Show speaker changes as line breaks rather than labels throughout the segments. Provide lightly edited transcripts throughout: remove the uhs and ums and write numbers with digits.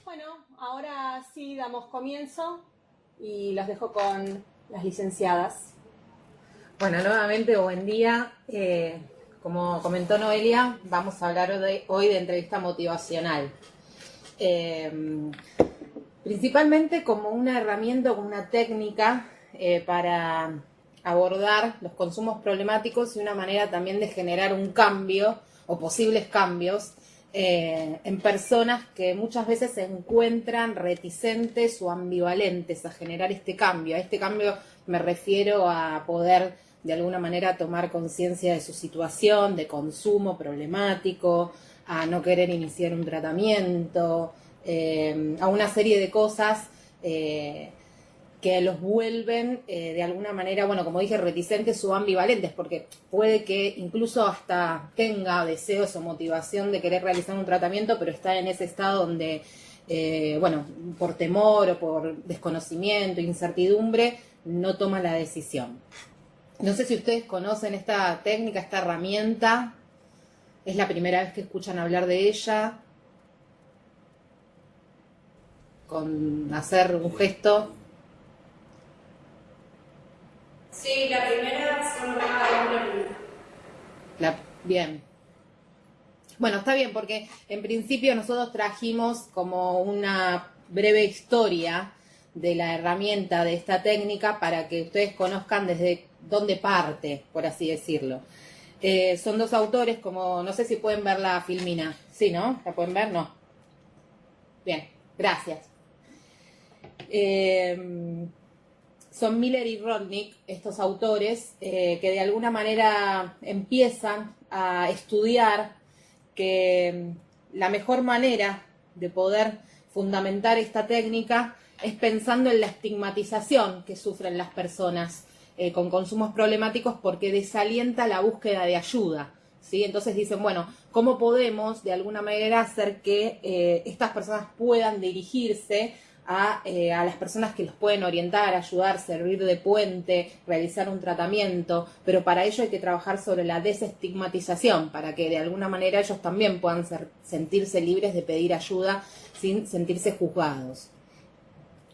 Bueno, ahora sí damos comienzo y los dejo con las licenciadas.
Bueno, nuevamente buen día. Como comentó Noelia, vamos a hablar hoy de entrevista motivacional. Principalmente como una herramienta, como una técnica para abordar los consumos problemáticos y una manera también de generar un cambio o posibles cambios en personas que muchas veces se encuentran reticentes o ambivalentes a generar este cambio. A este cambio me refiero a poder de alguna manera tomar conciencia de su situación, de consumo problemático, a no querer iniciar un tratamiento, a una serie de cosas que los vuelven de alguna manera, bueno, como dije, reticentes o ambivalentes, porque puede que incluso hasta tenga deseos o motivación de querer realizar un tratamiento, pero está en ese estado donde, bueno, por temor o por desconocimiento, incertidumbre, no toma la decisión. No sé si ustedes conocen esta técnica, esta herramienta. ¿Es la primera vez que escuchan hablar de ella? Con hacer un gesto.
Sí, la primera son
Bien. Bueno, está bien, porque en principio nosotros trajimos como una breve historia de la herramienta de esta técnica para que ustedes conozcan desde dónde parte, por así decirlo. Son dos autores, como no sé si pueden ver la filmina. ¿Sí, no? ¿La pueden ver? No. Bien, gracias. Son Miller y Rodnick, estos autores, que de alguna manera empiezan a estudiar que la mejor manera de poder fundamentar esta técnica es pensando en la estigmatización que sufren las personas con consumos problemáticos, porque desalienta la búsqueda de ayuda, ¿sí? Entonces dicen, bueno, ¿cómo podemos de alguna manera hacer que estas personas puedan dirigirse a las personas que los pueden orientar, ayudar, servir de puente, realizar un tratamiento? Pero para ello hay que trabajar sobre la desestigmatización, para que de alguna manera ellos también puedan sentirse libres de pedir ayuda sin sentirse juzgados.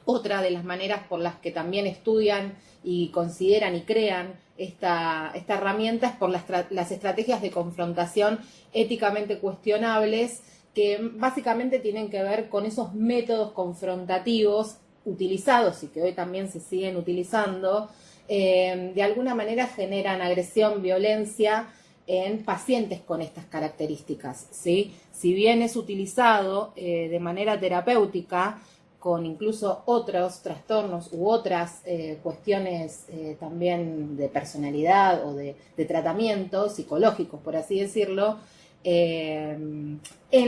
Otra de las maneras por las que también estudian y consideran y crean esta herramienta es por las estrategias de confrontación éticamente cuestionables, que básicamente tienen que ver con esos métodos confrontativos utilizados y que hoy también se siguen utilizando, de alguna manera generan agresión, violencia en pacientes con estas características, ¿sí? Si bien es utilizado de manera terapéutica, con incluso otros trastornos u otras cuestiones también de personalidad o de tratamientos psicológicos, por así decirlo, en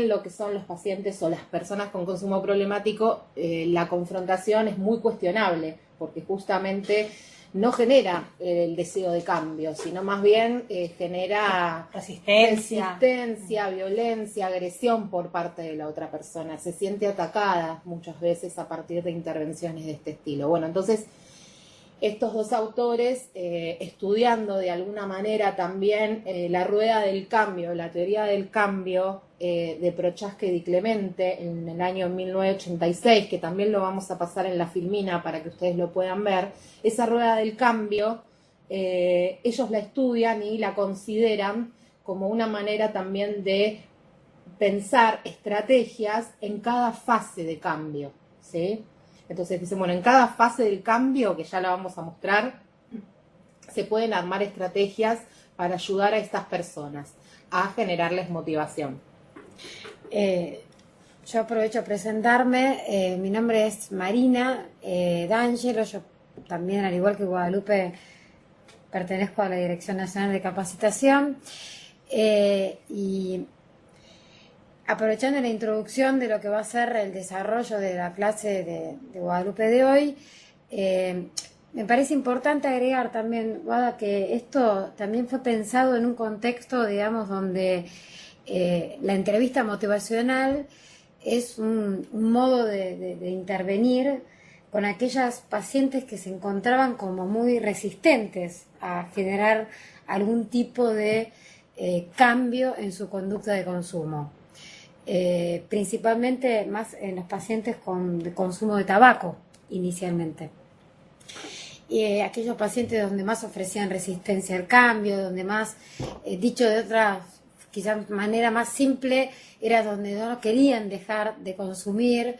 lo que son los pacientes o las personas con consumo problemático, la confrontación es muy cuestionable, porque justamente no genera el deseo de cambio, sino más bien genera resistencia, violencia, agresión por parte de la otra persona. Se siente atacada muchas veces a partir de intervenciones de este estilo. Bueno, entonces estos dos autores, estudiando de alguna manera también la rueda del cambio, la teoría del cambio de Prochaska y Di Clemente en el año 1986, que también lo vamos a pasar en la filmina para que ustedes lo puedan ver, esa rueda del cambio, ellos la estudian y la consideran como una manera también de pensar estrategias en cada fase de cambio, ¿sí? Entonces dicen, bueno, en cada fase del cambio, que ya la vamos a mostrar, se pueden armar estrategias para ayudar a estas personas a generarles motivación.
Yo aprovecho a presentarme. Mi nombre es Marina D'Angelo. Yo también, al igual que Guadalupe, pertenezco a la Dirección Nacional de Capacitación. Y aprovechando la introducción de lo que va a ser el desarrollo de la clase de Guadalupe de hoy, me parece importante agregar también, Guada, que esto también fue pensado en un contexto, digamos, donde la entrevista motivacional es un modo de intervenir con aquellas pacientes que se encontraban como muy resistentes a generar algún tipo de cambio en su conducta de consumo. principalmente más en los pacientes con consumo de tabaco inicialmente. Aquellos pacientes donde más ofrecían resistencia al cambio, donde más, dicho de otra quizás manera más simple, era donde no querían dejar de consumir,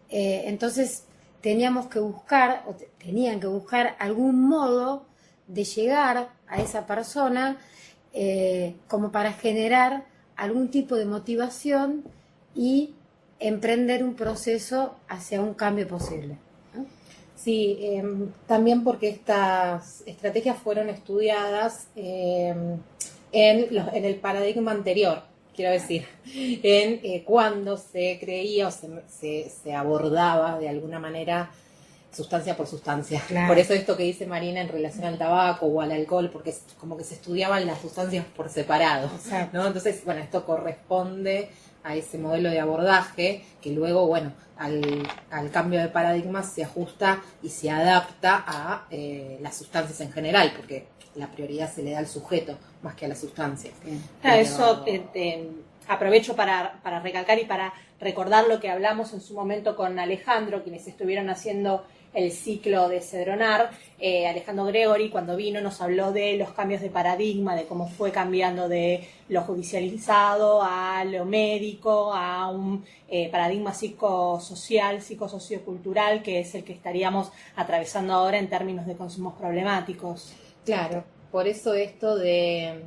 entonces tenían que buscar algún modo de llegar a esa persona como para generar algún tipo de motivación y emprender un proceso hacia un cambio posible.
Sí, también porque estas estrategias fueron estudiadas en el paradigma anterior, quiero decir, en cuando se creía o se abordaba de alguna manera sustancia por sustancia.
Claro.
Por eso esto que dice Marina en relación al tabaco o al alcohol, porque es como que se estudiaban las sustancias por separado, ¿no? Entonces, bueno, esto corresponde a ese modelo de abordaje que luego, bueno, al cambio de paradigma se ajusta y se adapta a las sustancias en general, porque la prioridad se le da al sujeto más que a la sustancia.
Claro, eso aprovecho para recalcar y para recordar lo que hablamos en su momento con Alejandro, quienes estuvieron haciendo el ciclo de Cedronar. Alejandro Gregory, cuando vino, nos habló de los cambios de paradigma, de cómo fue cambiando de lo judicializado a lo médico, a un paradigma psicosocial, psicosociocultural, que es el que estaríamos atravesando ahora en términos de consumos problemáticos.
Claro, por eso esto de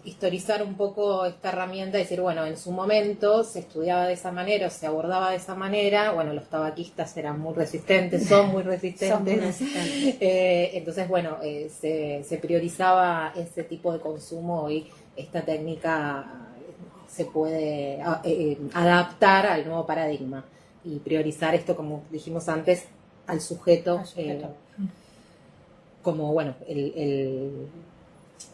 historizar un poco esta herramienta, decir, bueno, en su momento se estudiaba de esa manera o se abordaba de esa manera, bueno, los tabaquistas eran muy resistentes, son muy resistentes, entonces, bueno, se priorizaba ese tipo de consumo y esta técnica se puede adaptar al nuevo paradigma y priorizar esto, como dijimos antes, al sujeto. Como, bueno, el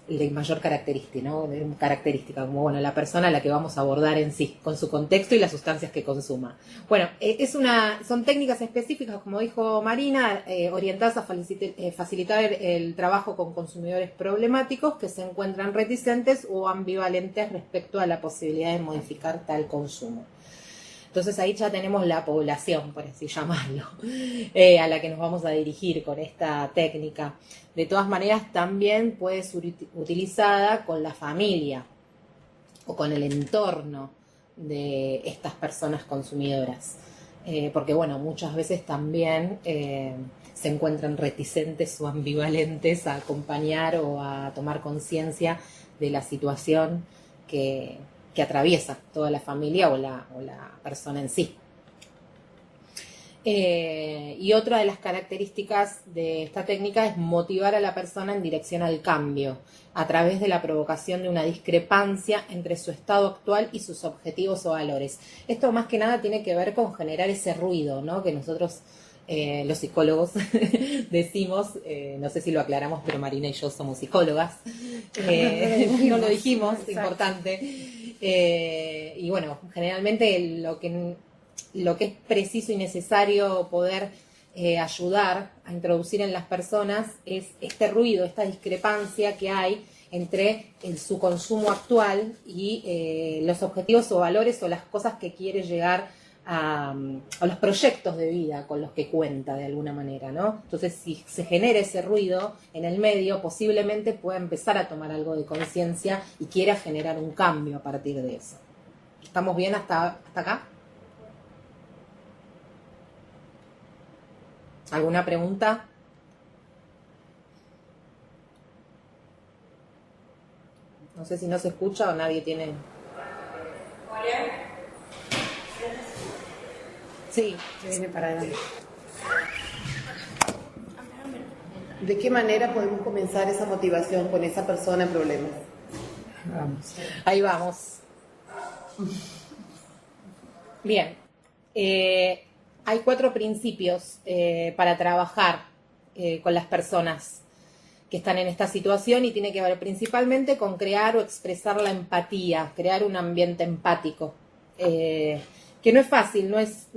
de mayor característica, ¿no? Característica, como, bueno, la persona a la que vamos a abordar en sí, con su contexto y las sustancias que consuma. Bueno, son técnicas específicas, como dijo Marina, orientadas a facilitar el trabajo con consumidores problemáticos que se encuentran reticentes o ambivalentes respecto a la posibilidad de modificar tal consumo. Entonces ahí ya tenemos la población, por así llamarlo, a la que nos vamos a dirigir con esta técnica. De todas maneras, también puede ser utilizada con la familia o con el entorno de estas personas consumidoras. Porque, bueno, muchas veces también se encuentran reticentes o ambivalentes a acompañar o a tomar conciencia de la situación que atraviesa toda la familia o la persona en sí. Y otra de las características de esta técnica es motivar a la persona en dirección al cambio, a través de la provocación de una discrepancia entre su estado actual y sus objetivos o valores. Esto más que nada tiene que ver con generar ese ruido, ¿no? Que nosotros, los psicólogos, decimos, no sé si lo aclaramos, pero Marina y yo somos psicólogas, no lo dijimos, es importante. Y bueno, generalmente lo que es preciso y necesario poder ayudar a introducir en las personas es este ruido, esta discrepancia que hay entre su consumo actual y los objetivos o valores o las cosas que quiere llegar a los proyectos de vida con los que cuenta de alguna manera, ¿no? Entonces, si se genera ese ruido en el medio, posiblemente pueda empezar a tomar algo de conciencia y quiera generar un cambio a partir de eso. ¿Estamos bien hasta acá? ¿Alguna pregunta? No sé si no se escucha o nadie tiene... Sí,
Que viene para adelante.
¿De qué manera podemos comenzar esa motivación con esa persona en problemas?
Vamos.
ahí vamos. Bien. Hay 4 principios para trabajar con las personas que están en esta situación y tiene que ver principalmente con crear o expresar la empatía, crear un ambiente empático. Que no es fácil, no es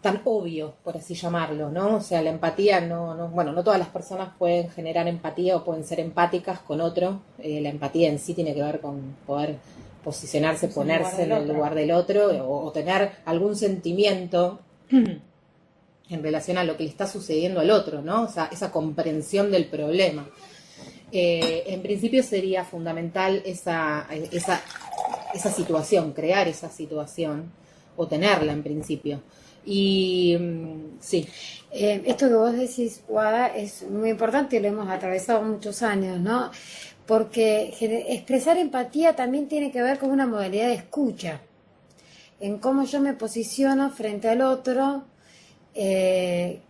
tan obvio, por así llamarlo, ¿no? O sea, la empatía no todas las personas pueden generar empatía o pueden ser empáticas con otro. La empatía en sí tiene que ver con poder posicionarse,
En el lugar
ponerse
del
en el
otro.
lugar del otro o tener algún sentimiento en relación a lo que le está sucediendo al otro, ¿no? O sea, esa comprensión del problema. En principio sería fundamental esa situación, crear esa situación o tenerla en principio. Y sí.
Esto que vos decís, Guada, es muy importante y lo hemos atravesado muchos años, ¿no? Porque expresar empatía también tiene que ver con una modalidad de escucha, en cómo yo me posiciono frente al otro, que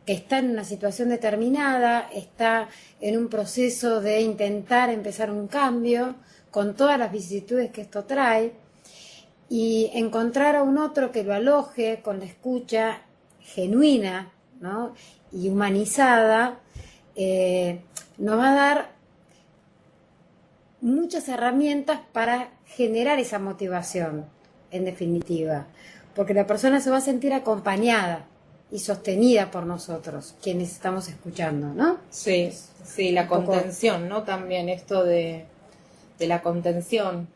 está en una situación determinada, está en un proceso de intentar empezar un cambio, con todas las vicisitudes que esto trae, y encontrar a un otro que lo aloje con la escucha genuina, ¿no? Y humanizada, nos va a dar muchas herramientas para generar esa motivación, en definitiva, porque la persona se va a sentir acompañada y sostenida por nosotros, quienes estamos escuchando, ¿no?
Sí, sí, la
Un poco.
contención, ¿no? También esto de la contención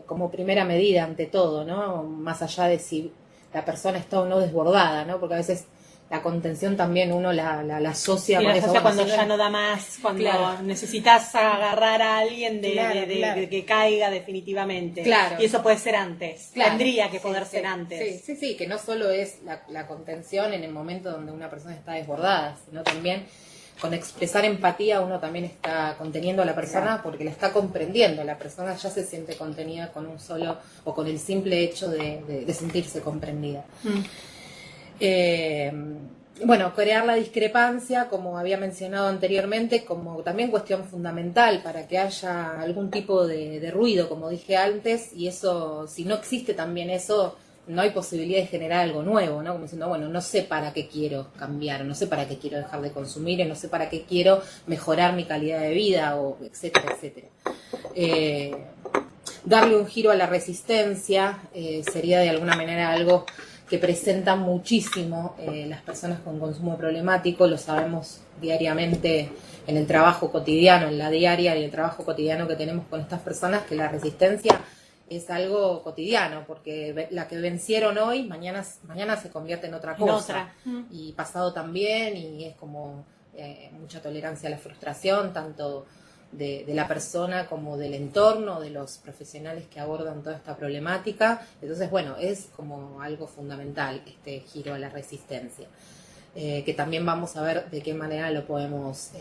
como primera medida ante todo, ¿no? Más allá de si la persona está o no desbordada, ¿no? Porque a veces la contención también uno la asocia
Y
con
la
eso.
asocia
Bueno,
cuando
si
ya no da más, cuando
Claro.
necesitas agarrar a alguien
Claro, claro.
de que caiga definitivamente.
Claro.
Y eso puede ser antes.
Claro.
Tendría que
Sí,
poder
sí,
ser antes.
Sí, que no solo es la contención en el momento donde una persona está desbordada, sino también con expresar empatía uno también está conteniendo a la persona porque la está comprendiendo. La persona ya se siente contenida con un solo o con el simple hecho de sentirse comprendida. Bueno, crear la discrepancia, como había mencionado anteriormente, como también cuestión fundamental para que haya algún tipo de ruido, como dije antes, y eso, si no existe también eso, no hay posibilidad de generar algo nuevo, ¿no? Como diciendo, bueno, no sé para qué quiero cambiar, no sé para qué quiero dejar de consumir, no sé para qué quiero mejorar mi calidad de vida, o etcétera, etcétera. Darle un giro a la resistencia sería de alguna manera algo que presentan muchísimo las personas con consumo problemático, lo sabemos diariamente en el trabajo cotidiano, en la diaria y el trabajo cotidiano que tenemos con estas personas, que la resistencia es algo cotidiano, porque la que vencieron hoy, mañana se convierte en otra cosa. Y pasado también, y es como mucha tolerancia a la frustración, tanto de la persona como del entorno, de los profesionales que abordan toda esta problemática. Entonces, bueno, es como algo fundamental este giro a la resistencia, que también vamos a ver de qué manera lo podemos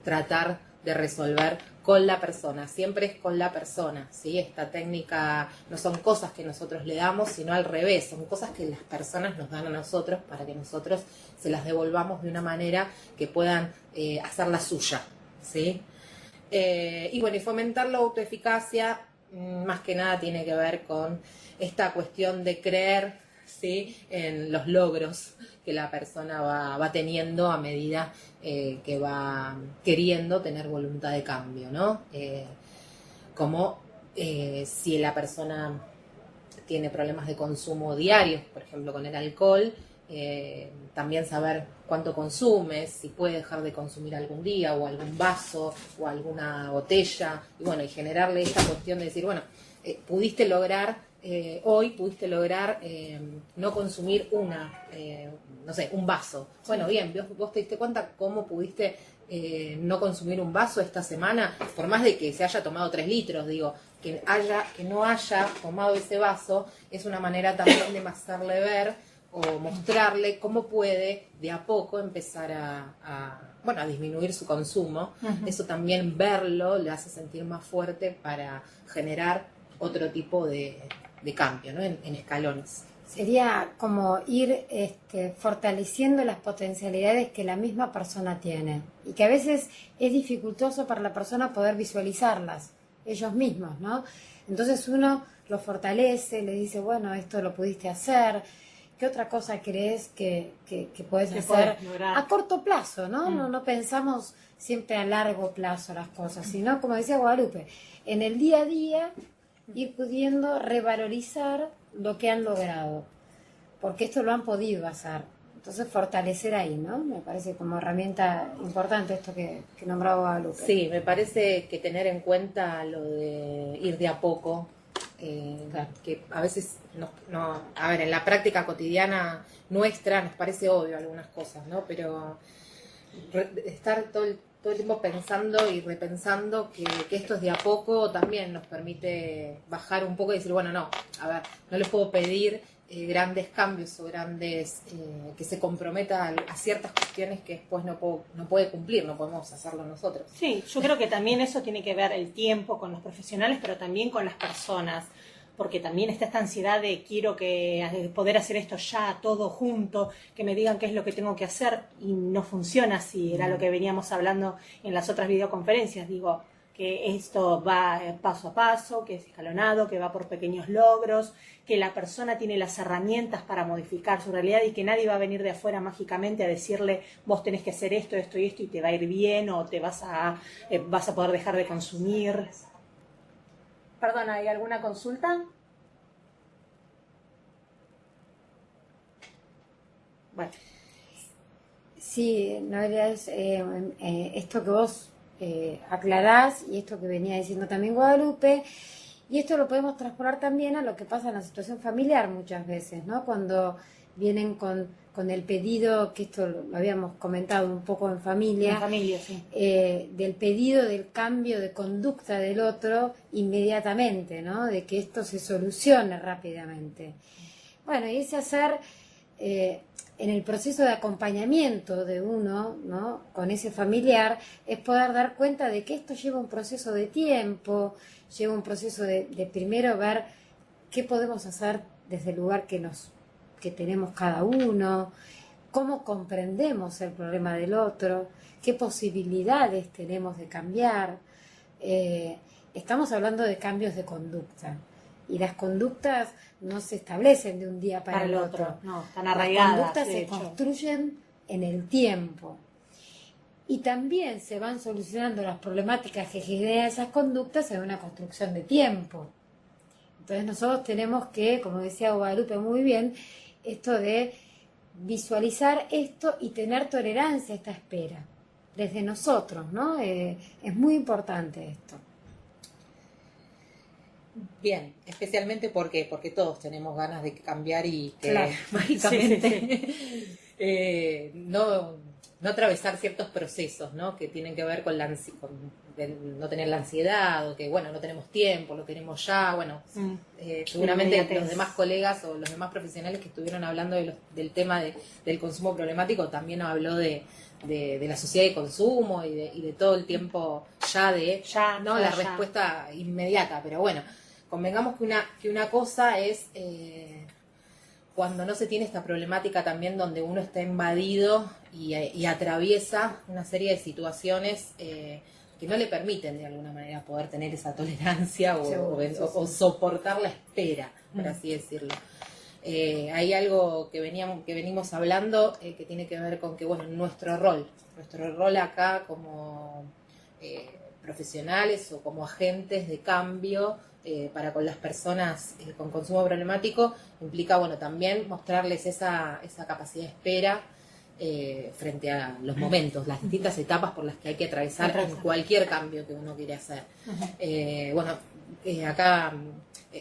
tratar de resolver con la persona. Siempre es con la persona, ¿sí? Esta técnica no son cosas que nosotros le damos, sino al revés, son cosas que las personas nos dan a nosotros para que nosotros se las devolvamos de una manera que puedan hacerla suya, ¿sí? Y bueno, y fomentar la autoeficacia, más que nada tiene que ver con esta cuestión de creer, ¿sí?, en los logros que la persona va teniendo a medida que va queriendo tener voluntad de cambio, ¿no? Como si la persona tiene problemas de consumo diarios, por ejemplo con el alcohol, también saber cuánto consume, si puede dejar de consumir algún día, o algún vaso, o alguna botella, y bueno, y generarle esta cuestión de decir, bueno, pudiste lograr no consumir un vaso. Bueno, bien, vos te diste cuenta cómo pudiste no consumir un vaso esta semana, por más de que se haya tomado 3 litros, digo, que no haya tomado ese vaso, es una manera también de hacerle ver o mostrarle cómo puede de a poco empezar a disminuir su consumo. Eso también verlo le hace sentir más fuerte para generar otro tipo de cambio, ¿no? En escalones.
Sería como ir fortaleciendo las potencialidades que la misma persona tiene y que a veces es dificultoso para la persona poder visualizarlas ellos mismos, ¿no? Entonces uno lo fortalece, le dice, bueno, esto lo pudiste hacer. ¿Qué otra cosa crees que puedes hacer a corto plazo, ¿no? No pensamos siempre a largo plazo las cosas, sino, como decía Guadalupe, en el día a día ir pudiendo revalorizar lo que han logrado, porque esto lo han podido hacer. Entonces fortalecer ahí, ¿no? Me parece como herramienta importante esto que nombraba Guadalupe.
Sí, me parece que tener en cuenta lo de ir de a poco,
Claro.
que a veces, a ver, en la práctica cotidiana nuestra nos parece obvio algunas cosas, ¿no? Pero estar todo el tiempo pensando y repensando que esto es de a poco también nos permite bajar un poco y decir, bueno, no, a ver, no le puedo pedir grandes cambios o grandes que se comprometa a ciertas cuestiones que después no puede cumplir, no podemos hacerlo nosotros.
Sí, yo creo que también eso tiene que ver el tiempo con los profesionales, pero también con las personas, porque también está esta ansiedad de quiero poder hacer esto ya, todo junto, que me digan qué es lo que tengo que hacer, y no funciona así, era lo que veníamos hablando en las otras videoconferencias, digo, que esto va paso a paso, que es escalonado, que va por pequeños logros, que la persona tiene las herramientas para modificar su realidad y que nadie va a venir de afuera mágicamente a decirle vos tenés que hacer esto, esto y esto y te va a ir bien o te vas a poder dejar de consumir. Perdona, ¿hay alguna consulta? Bueno.
Sí, Noelia, es esto que vos aclarás y esto que venía diciendo también Guadalupe, y esto lo podemos traspolar también a lo que pasa en la situación familiar muchas veces, ¿no? Cuando vienen con el pedido, que esto lo habíamos comentado un poco en familia,
Sí.
Del pedido del cambio de conducta del otro inmediatamente, ¿no? De que esto se solucione rápidamente. Bueno, y ese hacer... en el proceso de acompañamiento de uno, ¿no? Con ese familiar, es poder dar cuenta de que esto lleva un proceso de tiempo, lleva un proceso de primero ver qué podemos hacer desde el lugar que tenemos cada uno, cómo comprendemos el problema del otro, qué posibilidades tenemos de cambiar. Estamos hablando de cambios de conducta. Y las conductas no se establecen de un día para el otro.
No, están arraigadas.
Las conductas
de
se
hecho.
construyen en el tiempo. Y también se van solucionando las problemáticas que generan esas conductas en una construcción de tiempo. Entonces nosotros tenemos que, como decía Guadalupe muy bien, esto de visualizar esto y tener tolerancia a esta espera. Desde nosotros, ¿no? Es muy importante esto.
Bien, especialmente porque todos tenemos ganas de cambiar y que
Claro.
mágicamente no atravesar ciertos procesos, ¿no? Que tienen que ver con no tener la ansiedad o que, bueno, no tenemos tiempo, lo queremos ya, bueno, seguramente los demás colegas o los demás profesionales que estuvieron hablando del tema del consumo problemático también habló de la sociedad de consumo y de todo el tiempo la respuesta inmediata, pero bueno, convengamos que una cosa es cuando no se tiene esta problemática también donde uno está invadido y atraviesa una serie de situaciones que no le permiten de alguna manera poder tener esa tolerancia o soportar la espera, por así decirlo. Hay algo que venimos hablando que tiene que ver con que, bueno, nuestro rol acá como profesionales o como agentes de cambio para con las personas con consumo problemático implica, bueno, también mostrarles esa capacidad de espera frente a los momentos, las distintas etapas por las que hay que atravesar en cualquier cambio que uno quiere hacer. Acá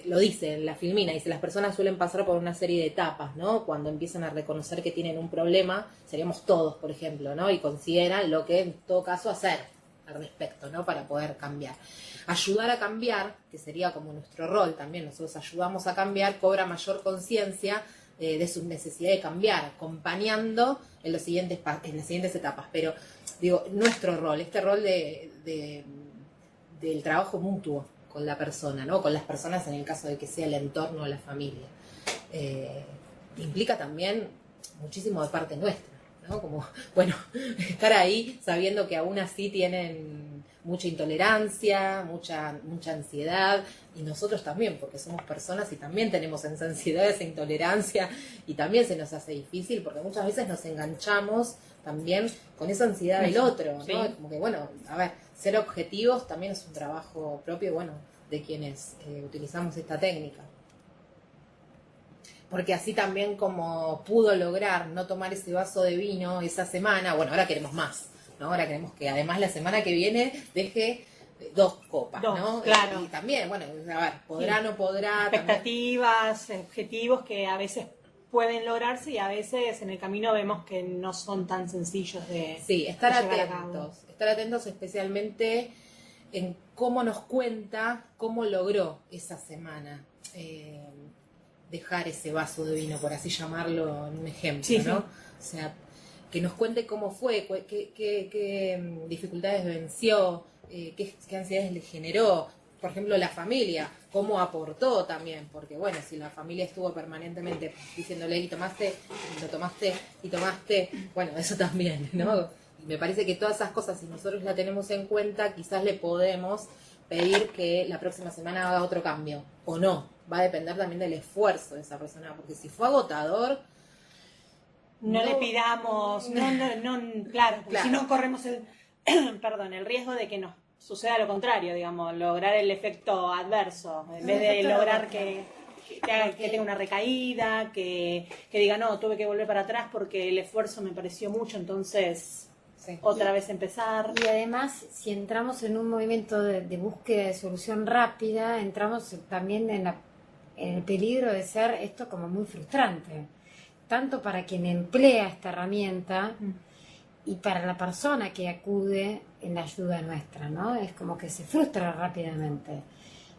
lo dice en la filmina, dice, las personas suelen pasar por una serie de etapas, ¿no? Cuando empiezan a reconocer que tienen un problema, seríamos todos, por ejemplo, ¿no? Y consideran lo que en todo caso hacer al respecto, ¿no? Para poder cambiar. Ayudar a cambiar, que sería como nuestro rol también, nosotros ayudamos a cambiar, cobra mayor conciencia de su necesidad de cambiar, acompañando en las siguientes etapas. Pero, digo, nuestro rol, este rol del trabajo mutuo con la persona, ¿no? Con las personas en el caso de que sea el entorno o la familia. Implica también muchísimo de parte nuestra, ¿no? Como, bueno, estar ahí sabiendo que aún así tienen mucha intolerancia, mucha ansiedad, y nosotros también, porque somos personas y también tenemos esa ansiedad, esa intolerancia, y también se nos hace difícil, porque muchas veces nos enganchamos también con esa ansiedad del otro, ¿no?
Sí.
Como que, bueno, a ver, ser objetivos también es un trabajo propio, bueno, de quienes utilizamos esta técnica. porque así también como pudo lograr no tomar ese vaso de vino esa semana, bueno, ahora queremos más, ¿no? Ahora queremos que además la semana que viene deje 2 copas, ¿no?
Claro.
Y también, bueno, a ver, podrá, no podrá.
Expectativas, objetivos que a veces pueden lograrse y a veces en el camino vemos que no son tan sencillos de
Sí, estar
de llevar a cabo.
estar atentos especialmente en cómo nos cuenta cómo logró esa semana dejar ese vaso de vino, por así llamarlo en un ejemplo,
Sí,
¿no?
sí.
O sea, que nos cuente cómo fue, qué dificultades venció, qué ansiedades le generó, por ejemplo, la familia, cómo aportó también, porque bueno, si la familia estuvo permanentemente diciéndole y tomaste, lo tomaste y tomaste, bueno, eso también, ¿no? Y me parece que todas esas cosas, si nosotros la tenemos en cuenta, quizás le podemos pedir que la próxima semana haga otro cambio, o no, va a depender también del esfuerzo de esa persona, porque si fue agotador,
No le pidamos, claro, porque
Claro.
si no corremos el riesgo de que nos suceda lo contrario, digamos, lograr el efecto adverso, en vez de
efecto
lograr
rebote.
que tenga una recaída, que diga, no, tuve que volver para atrás porque el esfuerzo me pareció mucho, entonces
sí.
otra vez empezar.
Y además, si entramos en un movimiento de búsqueda de solución rápida, entramos también en el peligro de ser esto como muy frustrante, tanto para quien emplea esta herramienta y para la persona que acude en la ayuda nuestra, ¿no? Es como que se frustra rápidamente.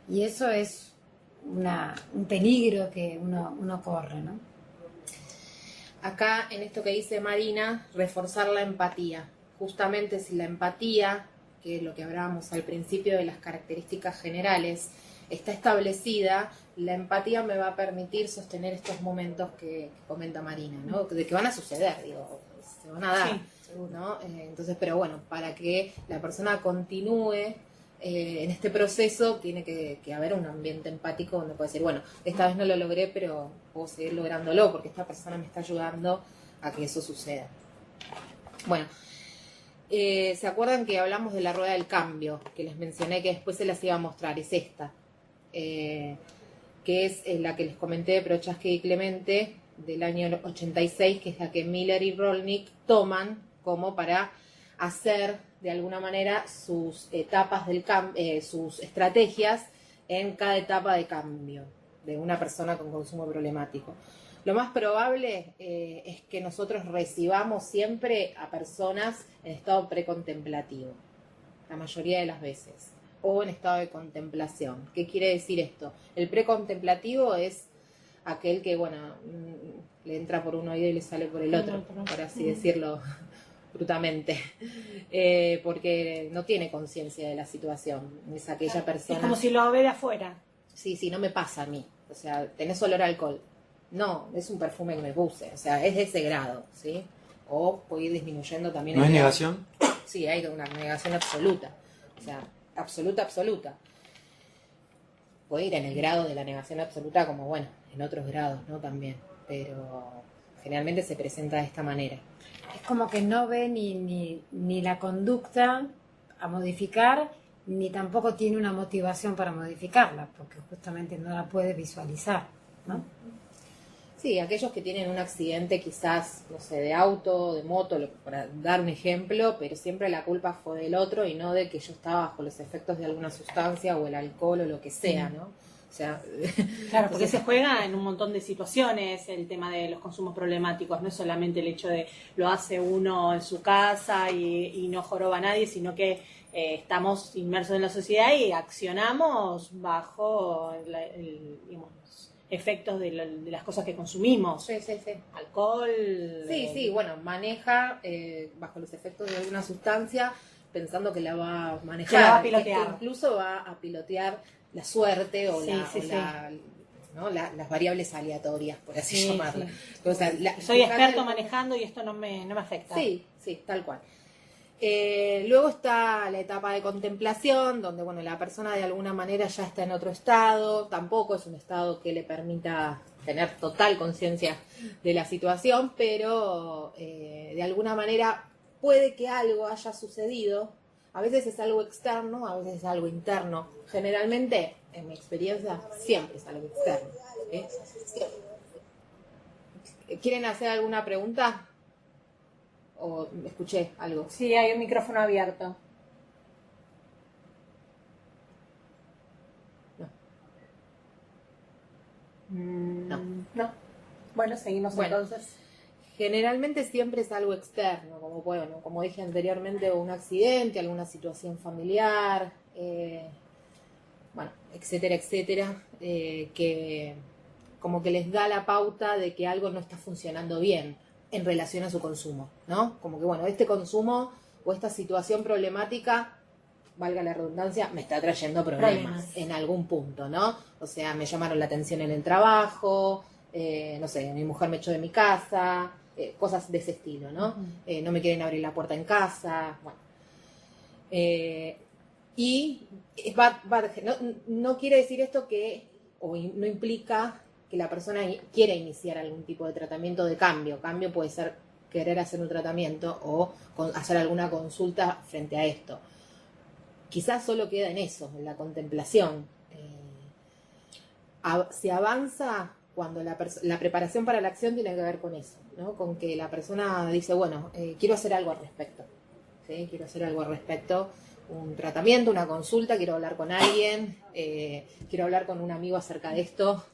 Y eso es un peligro que uno corre, ¿no?
Acá, en esto que dice Marina, reforzar la empatía. Justamente si la empatía, que es lo que hablábamos al principio de las características generales, está establecida, la empatía me va a permitir sostener estos momentos que comenta Marina, ¿no? De que van a suceder, digo, se van a dar,
Sí.
¿no? Entonces, pero bueno, para que la persona continúe en este proceso, tiene que haber un ambiente empático donde puede decir, bueno, esta vez no lo logré, pero puedo seguir lográndolo porque esta persona me está ayudando a que eso suceda. Bueno, ¿se acuerdan que hablamos de la rueda del cambio? Que les mencioné que después se las iba a mostrar, es esta, que es la que les comenté de Prochaska y Clemente del año 86, que es la que Miller y Rolnick toman como para hacer de alguna manera sus etapas sus estrategias en cada etapa de cambio de una persona con consumo problemático. Lo más probable es que nosotros recibamos siempre a personas en estado precontemplativo, la mayoría de las veces, o en estado de contemplación. ¿Qué quiere decir esto? El precontemplativo es aquel que, bueno, le entra por un oído y le sale por el otro, por así decirlo brutamente, porque no tiene conciencia de la situación. Es aquella persona...
Es como si lo ve de afuera.
Sí, no me pasa a mí. O sea, tenés olor a alcohol. No, es un perfume que me puse. O sea, es de ese grado, ¿sí? O puede ir disminuyendo también.
¿No es
grado.
negación?
Sí, hay una negación absoluta. O sea, absoluta. Puede ir en el grado de la negación absoluta como, bueno, en otros grados, ¿no? También. Pero generalmente se presenta de esta manera.
Es como que no ve ni la conducta a modificar, ni tampoco tiene una motivación para modificarla, porque justamente no la puede visualizar, ¿no?
Sí, aquellos que tienen un accidente quizás, no sé, de auto, de moto, para dar un ejemplo, pero siempre la culpa fue del otro y no de que yo estaba bajo los efectos de alguna sustancia o el alcohol o lo que sea, ¿no? O sea,
Claro, porque se juega en un montón de situaciones el tema de los consumos problemáticos, no es solamente el hecho de lo hace uno en su casa y no joroba a nadie, sino que estamos inmersos en la sociedad y accionamos bajo digamos, los efectos de las cosas que consumimos.
sí.
Alcohol.
Sí, bueno, maneja bajo los efectos de alguna sustancia pensando que la va a manejar.
Que la va a pilotear.
Esto incluso va a pilotear la suerte o,
Sí,
¿no? las variables aleatorias, por así
Sí,
llamarlas.
sí.
O sea,
Soy experto manejando y esto no me afecta.
Sí, tal cual. Luego está la etapa de contemplación, donde bueno, la persona de alguna manera ya está en otro estado, tampoco es un estado que le permita tener total conciencia de la situación, pero de alguna manera puede que algo haya sucedido. A veces es algo externo, a veces es algo interno. Generalmente, en mi experiencia, siempre es algo externo. ¿Quieren hacer alguna pregunta? ¿O escuché algo?
Sí, hay un micrófono abierto.
No.
No. Bueno, seguimos
Bueno.
entonces.
Generalmente siempre es algo externo, como bueno, como dije anteriormente, un accidente, alguna situación familiar, bueno, etcétera, etcétera, que como que les da la pauta de que algo no está funcionando bien en relación a su consumo, ¿no? Como que bueno, este consumo o esta situación problemática, valga la redundancia, me está trayendo problemas en algún punto, ¿no? O sea, me llamaron la atención en el trabajo, no sé, mi mujer me echó de mi casa, cosas de ese estilo, ¿no? No me quieren abrir la puerta en casa, bueno. Y no quiere decir esto que, no implica que la persona quiera iniciar algún tipo de tratamiento de cambio. Cambio puede ser querer hacer un tratamiento o hacer alguna consulta frente a esto. Quizás solo queda en eso, en la contemplación. Se avanza cuando la preparación para la acción tiene que ver con eso, ¿no? Con que la persona dice, bueno, quiero hacer algo al respecto, ¿sí? Quiero hacer algo al respecto, un tratamiento, una consulta, quiero hablar con alguien, quiero hablar con un amigo acerca de esto,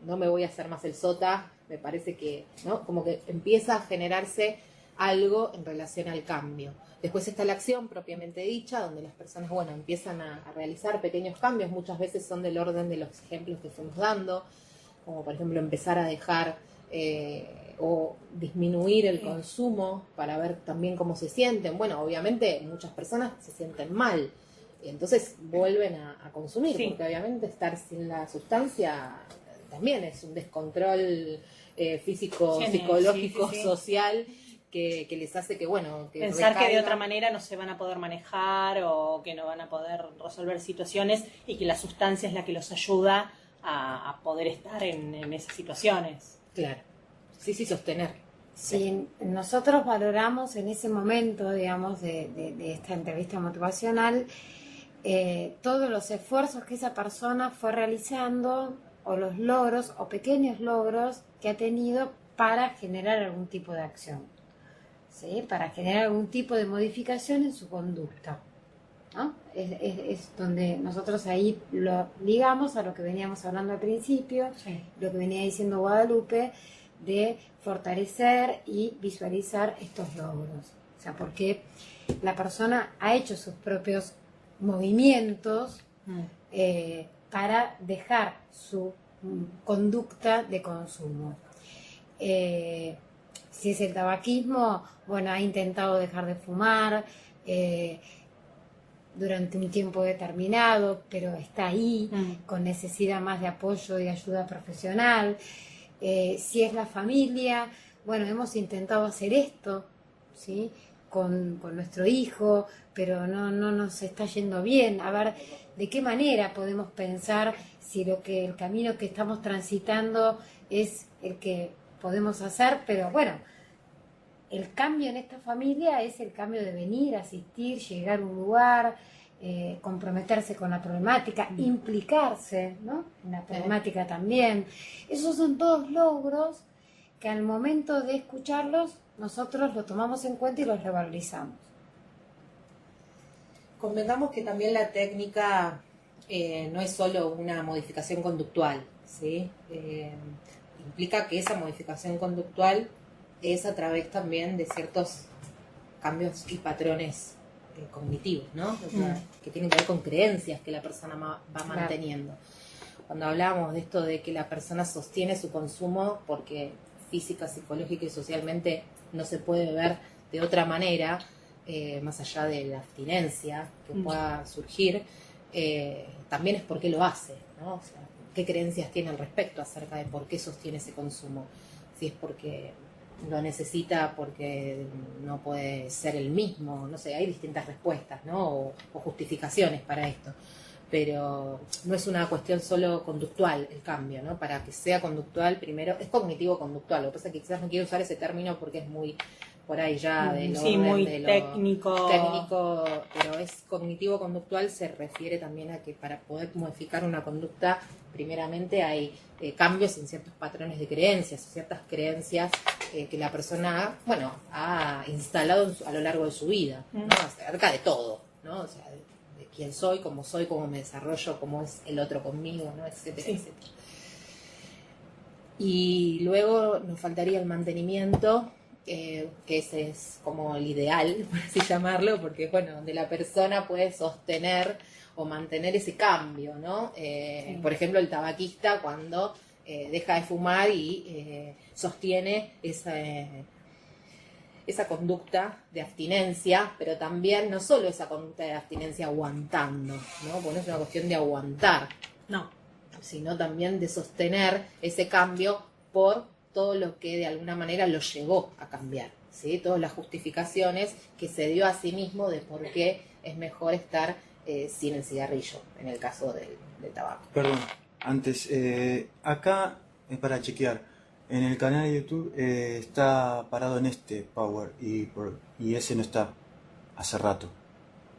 no me voy a hacer más el sota, me parece que, ¿no? Como que empieza a generarse algo en relación al cambio. Después está la acción propiamente dicha, donde las personas, bueno, empiezan a realizar pequeños cambios, muchas veces son del orden de los ejemplos que fuimos dando, como por ejemplo empezar a dejar o disminuir el consumo para ver también cómo se sienten. Bueno, obviamente muchas personas se sienten mal, entonces vuelven a consumir,
Sí.
porque obviamente estar sin la sustancia también es un descontrol físico,
Sí,
psicológico,
sí.
social, que les hace que, bueno, que
Pensar que de
recaigan.
otra manera no se van a poder manejar o que no van a poder resolver situaciones y que la sustancia es la que los ayuda a poder estar en esas situaciones.
Claro, sí, sostener.
Si nosotros valoramos en ese momento, digamos, de esta entrevista motivacional, todos los esfuerzos que esa persona fue realizando, o los logros, o pequeños logros que ha tenido para generar algún tipo de acción, ¿sí? Para generar algún tipo de modificación en su conducta, ¿no? Es donde nosotros ahí lo ligamos a lo que veníamos hablando al principio,
Sí.
lo que venía diciendo Guadalupe, de fortalecer y visualizar estos logros. O sea, porque la persona ha hecho sus propios movimientos para dejar su conducta de consumo. Si es el tabaquismo, bueno, ha intentado dejar de fumar durante un tiempo determinado, pero está ahí, con necesidad más de apoyo y ayuda profesional. Si es la familia, bueno, hemos intentado hacer esto, ¿sí? Con nuestro hijo, pero no nos está yendo bien. A ver, ¿de qué manera podemos pensar si el camino que estamos transitando es el que podemos hacer? Pero bueno, el cambio en esta familia es el cambio de venir, asistir, llegar a un lugar, comprometerse con la problemática, implicarse, ¿no? En la problemática también. Esos son todos logros que al momento de escucharlos nosotros los tomamos en cuenta y los revalorizamos.
Convengamos que también la técnica no es solo una modificación conductual, ¿sí? Implica que esa modificación conductual es a través también de ciertos cambios y patrones cognitivos, ¿no? O sea, que tienen que ver con creencias que la persona va manteniendo. Cuando hablamos de esto de que la persona sostiene su consumo porque física, psicológica y socialmente no se puede ver de otra manera, más allá de la abstinencia que pueda surgir, también es por qué lo hace, ¿no? O sea, qué creencias tiene al respecto acerca de por qué sostiene ese consumo. Si es porque lo necesita, porque no puede ser el mismo, no sé, hay distintas respuestas, ¿no? O justificaciones para esto. Pero no es una cuestión solo conductual el cambio, ¿no? Para que sea conductual, primero, es cognitivo-conductual. Lo que pasa es que quizás no quiero usar ese término porque es muy por ahí ya del
Sí,
orden
muy
de lo
técnico.
pero es cognitivo-conductual, se refiere también a que para poder modificar una conducta, primeramente hay cambios en ciertos patrones de creencias, ciertas creencias que la persona, bueno, ha instalado a lo largo de su vida, ¿no? Acerca de todo, ¿no? O sea, de quién soy, cómo me desarrollo, cómo es el otro conmigo, ¿no? Etcétera,
Sí.
etcétera. Y luego nos faltaría el mantenimiento, que ese es como el ideal, por así llamarlo, porque bueno, donde la persona puede sostener o mantener ese cambio, ¿no? Por ejemplo, el tabaquista cuando deja de fumar y sostiene esa conducta de abstinencia, pero también no solo esa conducta de abstinencia aguantando, ¿no? Porque no es una cuestión de aguantar,
No.
sino también de sostener ese cambio por todo lo que de alguna manera lo llevó a cambiar, ¿sí? Todas las justificaciones que se dio a sí mismo de por qué es mejor estar sin el cigarrillo, en el caso del tabaco.
Perdón, antes, acá es para chequear. En el canal de YouTube está parado en este Power y ese no está hace rato.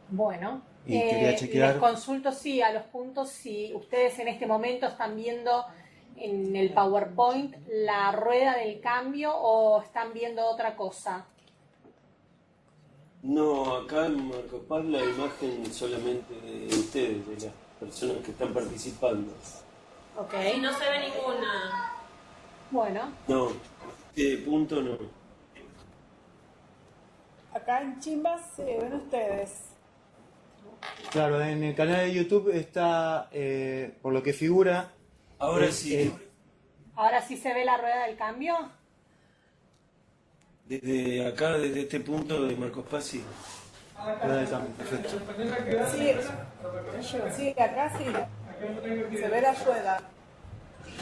Bueno,
Y quería chequear.
les consulto sí a los puntos si ustedes en este momento están viendo en el PowerPoint la rueda del cambio o están viendo otra cosa.
No, acá en Marcos Paz la imagen solamente de ustedes, de las personas que están participando.
Ok.
Y no se ve ninguna.
Bueno,
No, este punto no.
Acá en Chimbas se ven ustedes.
Claro, en el canal de YouTube está, por lo que figura.
Ahora sí,
ahora sí se ve la rueda del cambio.
desde acá, desde este punto de Marcos Paz, sí.
Perfecto.
Sí, acá sí. Se ve la rueda.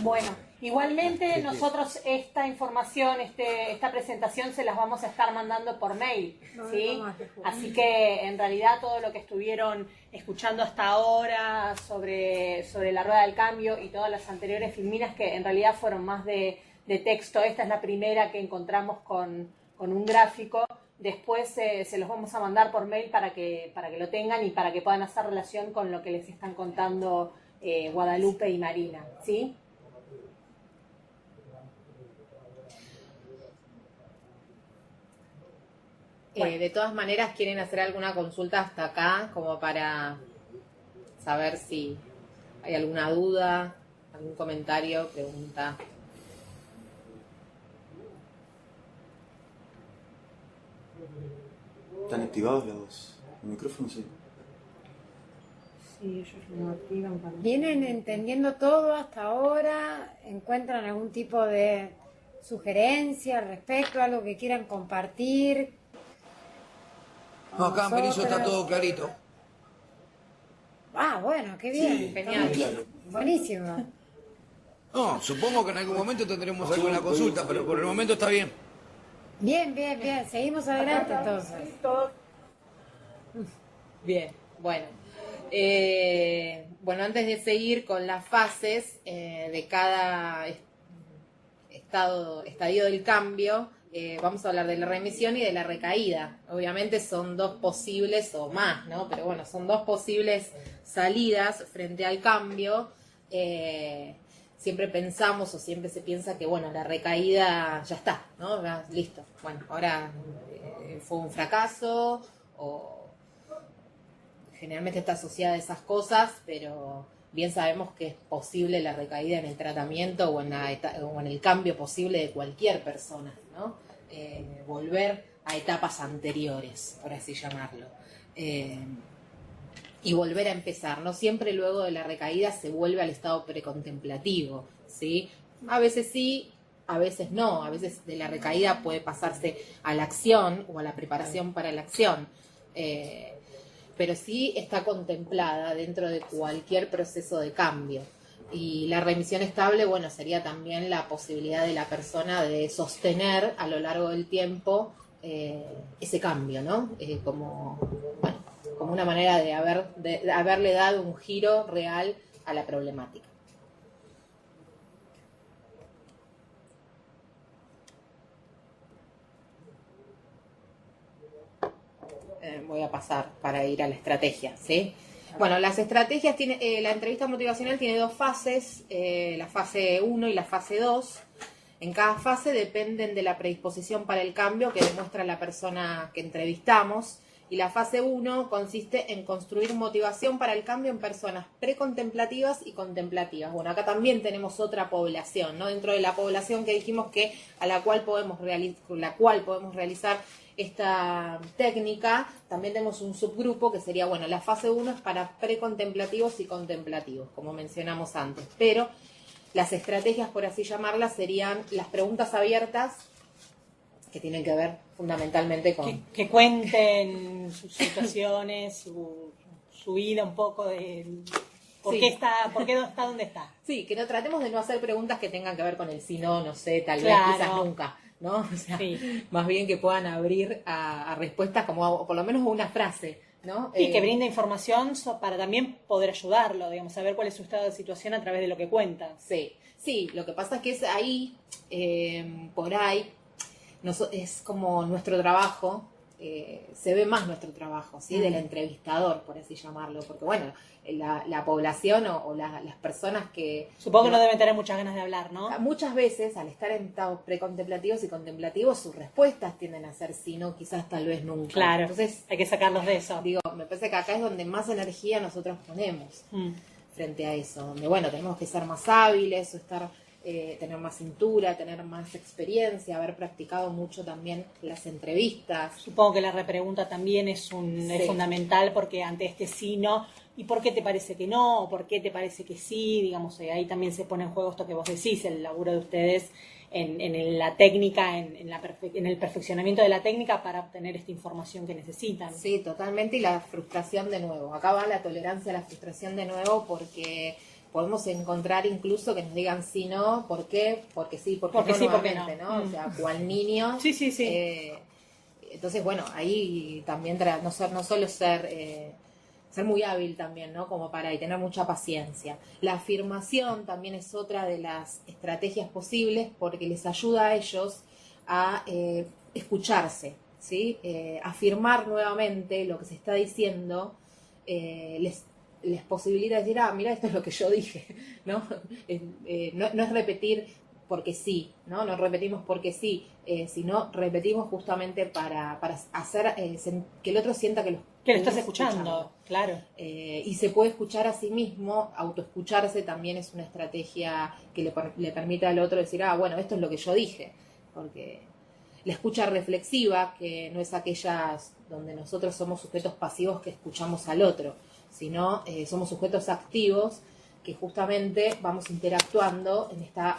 Bueno, igualmente nosotros esta información, esta presentación se las vamos a estar mandando por mail, ¿sí? Así que en realidad todo lo que estuvieron escuchando hasta ahora sobre la rueda del cambio y todas las anteriores filminas que en realidad fueron más de texto, esta es la primera que encontramos con un gráfico. Después se los vamos a mandar por mail para que lo tengan y para que puedan hacer relación con lo que les están contando Guadalupe y Marina, ¿sí?
De todas maneras, ¿quieren hacer alguna consulta hasta acá como para saber si hay alguna duda, algún comentario, pregunta?
¿Están activados los micrófonos? Sí.
Sí, ellos lo activan para...
¿Vienen entendiendo todo hasta ahora? ¿Encuentran algún tipo de sugerencia al respecto, algo que quieran compartir?
No, acá en Berizo está
Nosotras.
todo clarito.
Ah, bueno, qué bien.
Sí,
Genial.
muy claro.
Buenísimo.
No, supongo que en algún momento tendremos alguna consulta, pero por el momento está bien.
Bien, bien, bien. Seguimos adelante entonces.
Bien, bueno. Bueno, antes de seguir con las fases de cada estadio del cambio, vamos a hablar de la remisión y de la recaída. Obviamente son dos posibles o más, ¿no? Pero bueno, son dos posibles salidas frente al cambio. Siempre pensamos o siempre se piensa que, bueno, la recaída ya está, ¿no? Ya, listo. Bueno, ahora fue un fracaso o generalmente está asociada a esas cosas, pero bien sabemos que es posible la recaída en el tratamiento o en el cambio posible de cualquier persona, ¿no? Volver a etapas anteriores, por así llamarlo. Y volver a empezar. No siempre luego de la recaída se vuelve al estado precontemplativo, ¿sí? A veces sí, a veces no. A veces de la recaída puede pasarse a la acción o a la preparación para la acción. Pero sí está contemplada dentro de cualquier proceso de cambio. Y la remisión estable, bueno, sería también la posibilidad de la persona de sostener a lo largo del tiempo ese cambio, ¿no? Como una manera de haberle dado un giro real a la problemática. voy a pasar para ir a la estrategia, ¿sí? Bueno, las estrategias, la entrevista motivacional tiene 2 fases, la fase 1 y la fase 2. En cada fase dependen de la predisposición para el cambio que demuestra la persona que entrevistamos. Y la fase 1 consiste en construir motivación para el cambio en personas precontemplativas y contemplativas. Bueno, acá también tenemos otra población, ¿no? Dentro de la población que dijimos que con la cual podemos realizar esta técnica, también tenemos un subgrupo que sería, bueno, la fase 1 es para precontemplativos y contemplativos, como mencionamos antes. Pero las estrategias, por así llamarlas, serían las preguntas abiertas, que tienen que ver fundamentalmente con...
Que cuenten sus situaciones, su vida un poco de por qué está donde está.
Sí, que no tratemos de no hacer preguntas que tengan que ver con el sí, no sé, tal
Claro.
vez, quizás nunca, ¿no? O sea,
Sí.
más bien que puedan abrir a respuestas como, o por lo menos una frase, ¿no?
Y que brinda información para también poder ayudarlo, digamos, saber cuál es su estado de situación a través de lo que cuenta.
Sí, lo que pasa es que es ahí, por ahí, es como nuestro trabajo, se ve más nuestro trabajo, ¿sí? Del entrevistador, por así llamarlo, porque bueno, la población o las personas que...
Supongo que no deben tener muchas ganas de hablar, ¿no?
Muchas veces, al estar en estados precontemplativos y contemplativos, sus respuestas tienden a ser sí, no, quizás tal vez nunca.
Claro,
entonces
hay que sacarlos de eso.
Digo, me parece que acá es donde más energía nosotros ponemos frente a eso, donde bueno, tenemos que ser más hábiles o tener más cintura, tener más experiencia, haber practicado mucho también las entrevistas.
Supongo que la repregunta también es fundamental, porque ante este sí, no, ¿y por qué te parece que no? ¿O por qué te parece que sí? Digamos, ahí también se pone en juego esto que vos decís, el laburo de ustedes en la técnica, en el perfeccionamiento de la técnica para obtener esta información que necesitan.
Sí, totalmente, y la frustración de nuevo. Acá va la tolerancia a la frustración de nuevo, porque podemos encontrar incluso que nos digan sí, no, ¿por qué? Porque sí, porque no,
sí, porque
nuevamente,
no.
¿no? O sea, cual niño.
Sí.
Entonces, bueno, ahí también no solo ser muy hábil también, ¿no? Como y tener mucha paciencia. La afirmación también es otra de las estrategias posibles, porque les ayuda a ellos a escucharse, ¿sí? Afirmar nuevamente lo que se está diciendo, les posibilita decir, mira, esto es lo que yo dije, ¿no? No es repetir porque sí, ¿no? No repetimos porque sí, sino repetimos justamente para hacer que el otro sienta que lo
estás escuchando, claro.
Y se puede escuchar a sí mismo, autoescucharse también es una estrategia que le permite al otro decir, bueno, esto es lo que yo dije, porque la escucha reflexiva, que no es aquella donde nosotros somos sujetos pasivos que escuchamos al otro, sino somos sujetos activos que justamente vamos interactuando en esta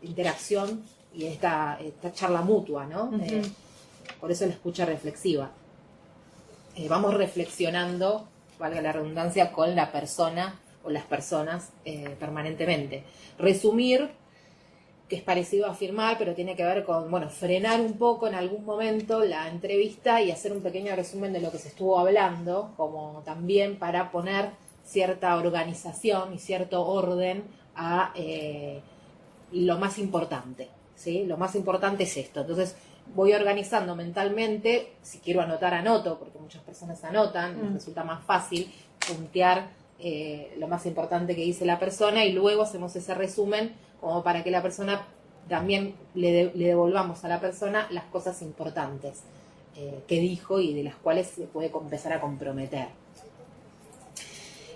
interacción y esta charla mutua, ¿no? Por eso la escucha reflexiva. Vamos reflexionando, valga la redundancia, con la persona o las personas permanentemente. Resumir, que es parecido a afirmar, pero tiene que ver con, frenar un poco en algún momento la entrevista y hacer un pequeño resumen de lo que se estuvo hablando, como también para poner cierta organización y cierto orden a lo más importante, ¿sí? Lo más importante es esto. Entonces, voy organizando mentalmente, si quiero anotar, anoto, porque muchas personas anotan, les resulta más fácil puntear lo más importante que dice la persona, y luego hacemos ese resumen como para que la persona también le devolvamos a la persona las cosas importantes que dijo y de las cuales se puede empezar a comprometer.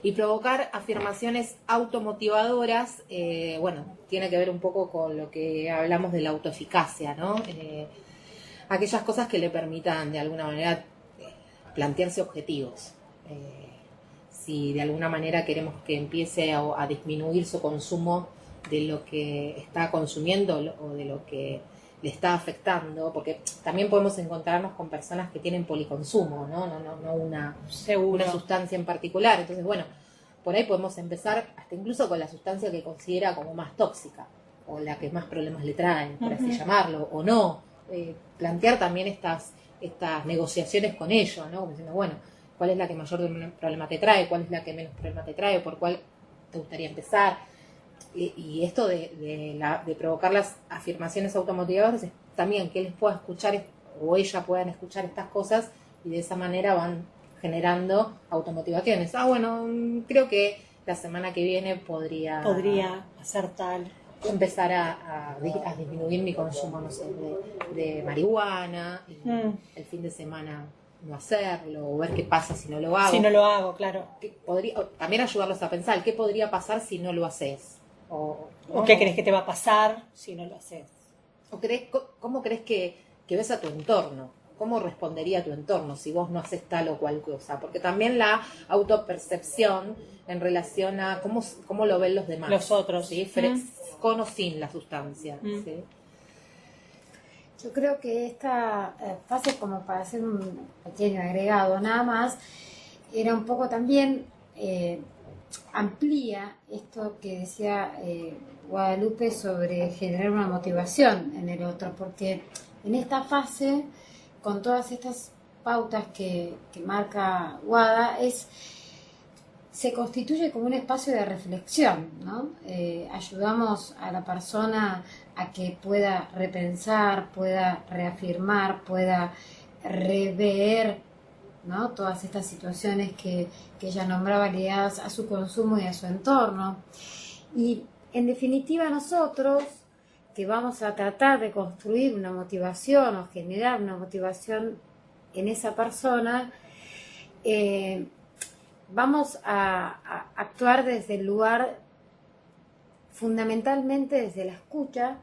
Y provocar afirmaciones automotivadoras, tiene que ver un poco con lo que hablamos de la autoeficacia, ¿no? Aquellas cosas que le permitan de alguna manera plantearse objetivos. Si de alguna manera queremos que empiece a disminuir su consumo de lo que está consumiendo o de lo que le está afectando, porque también podemos encontrarnos con personas que tienen policonsumo, no una sustancia en particular. Entonces, por ahí podemos empezar hasta incluso con la sustancia que considera como más tóxica o la que más problemas le traen, por así llamarlo, o no. Plantear también estas negociaciones con ellos, ¿no? Como diciendo, ¿cuál es la que mayor problema te trae? ¿Cuál es la que menos problema te trae? ¿Por cuál te gustaría empezar? Y esto de provocar las afirmaciones automotivadoras es también que él pueda escuchar o ella puedan escuchar estas cosas y de esa manera van generando automotivaciones. Bueno, creo que la semana que viene podría
hacer tal.
empezar a disminuir mi consumo, no sé, de marihuana, y el fin de semana no hacerlo, o ver qué pasa si no lo hago.
Si no lo hago, claro.
También ayudarlos a pensar, ¿qué podría pasar si no lo haces? ¿O
qué crees que te va a pasar si no lo haces?
¿Cómo crees que ves a tu entorno? ¿Cómo respondería tu entorno si vos no haces tal o cual cosa? Porque también la autopercepción en relación a cómo lo ven los demás.
Los otros.
¿Sí? Con o sin la sustancia. ¿Sí?
Yo creo que esta fase, como para hacer un pequeño agregado nada más, era un poco también amplía esto que decía Guadalupe sobre generar una motivación en el otro, porque en esta fase, con todas estas pautas que marca Guada, se constituye como un espacio de reflexión, ¿no? Ayudamos a la persona a que pueda repensar, pueda reafirmar, pueda rever, ¿no? Todas estas situaciones que ella nombraba ligadas a su consumo y a su entorno. Y en definitiva nosotros, que vamos a tratar de construir una motivación o generar una motivación en esa persona, vamos a actuar desde el lugar, fundamentalmente desde la escucha,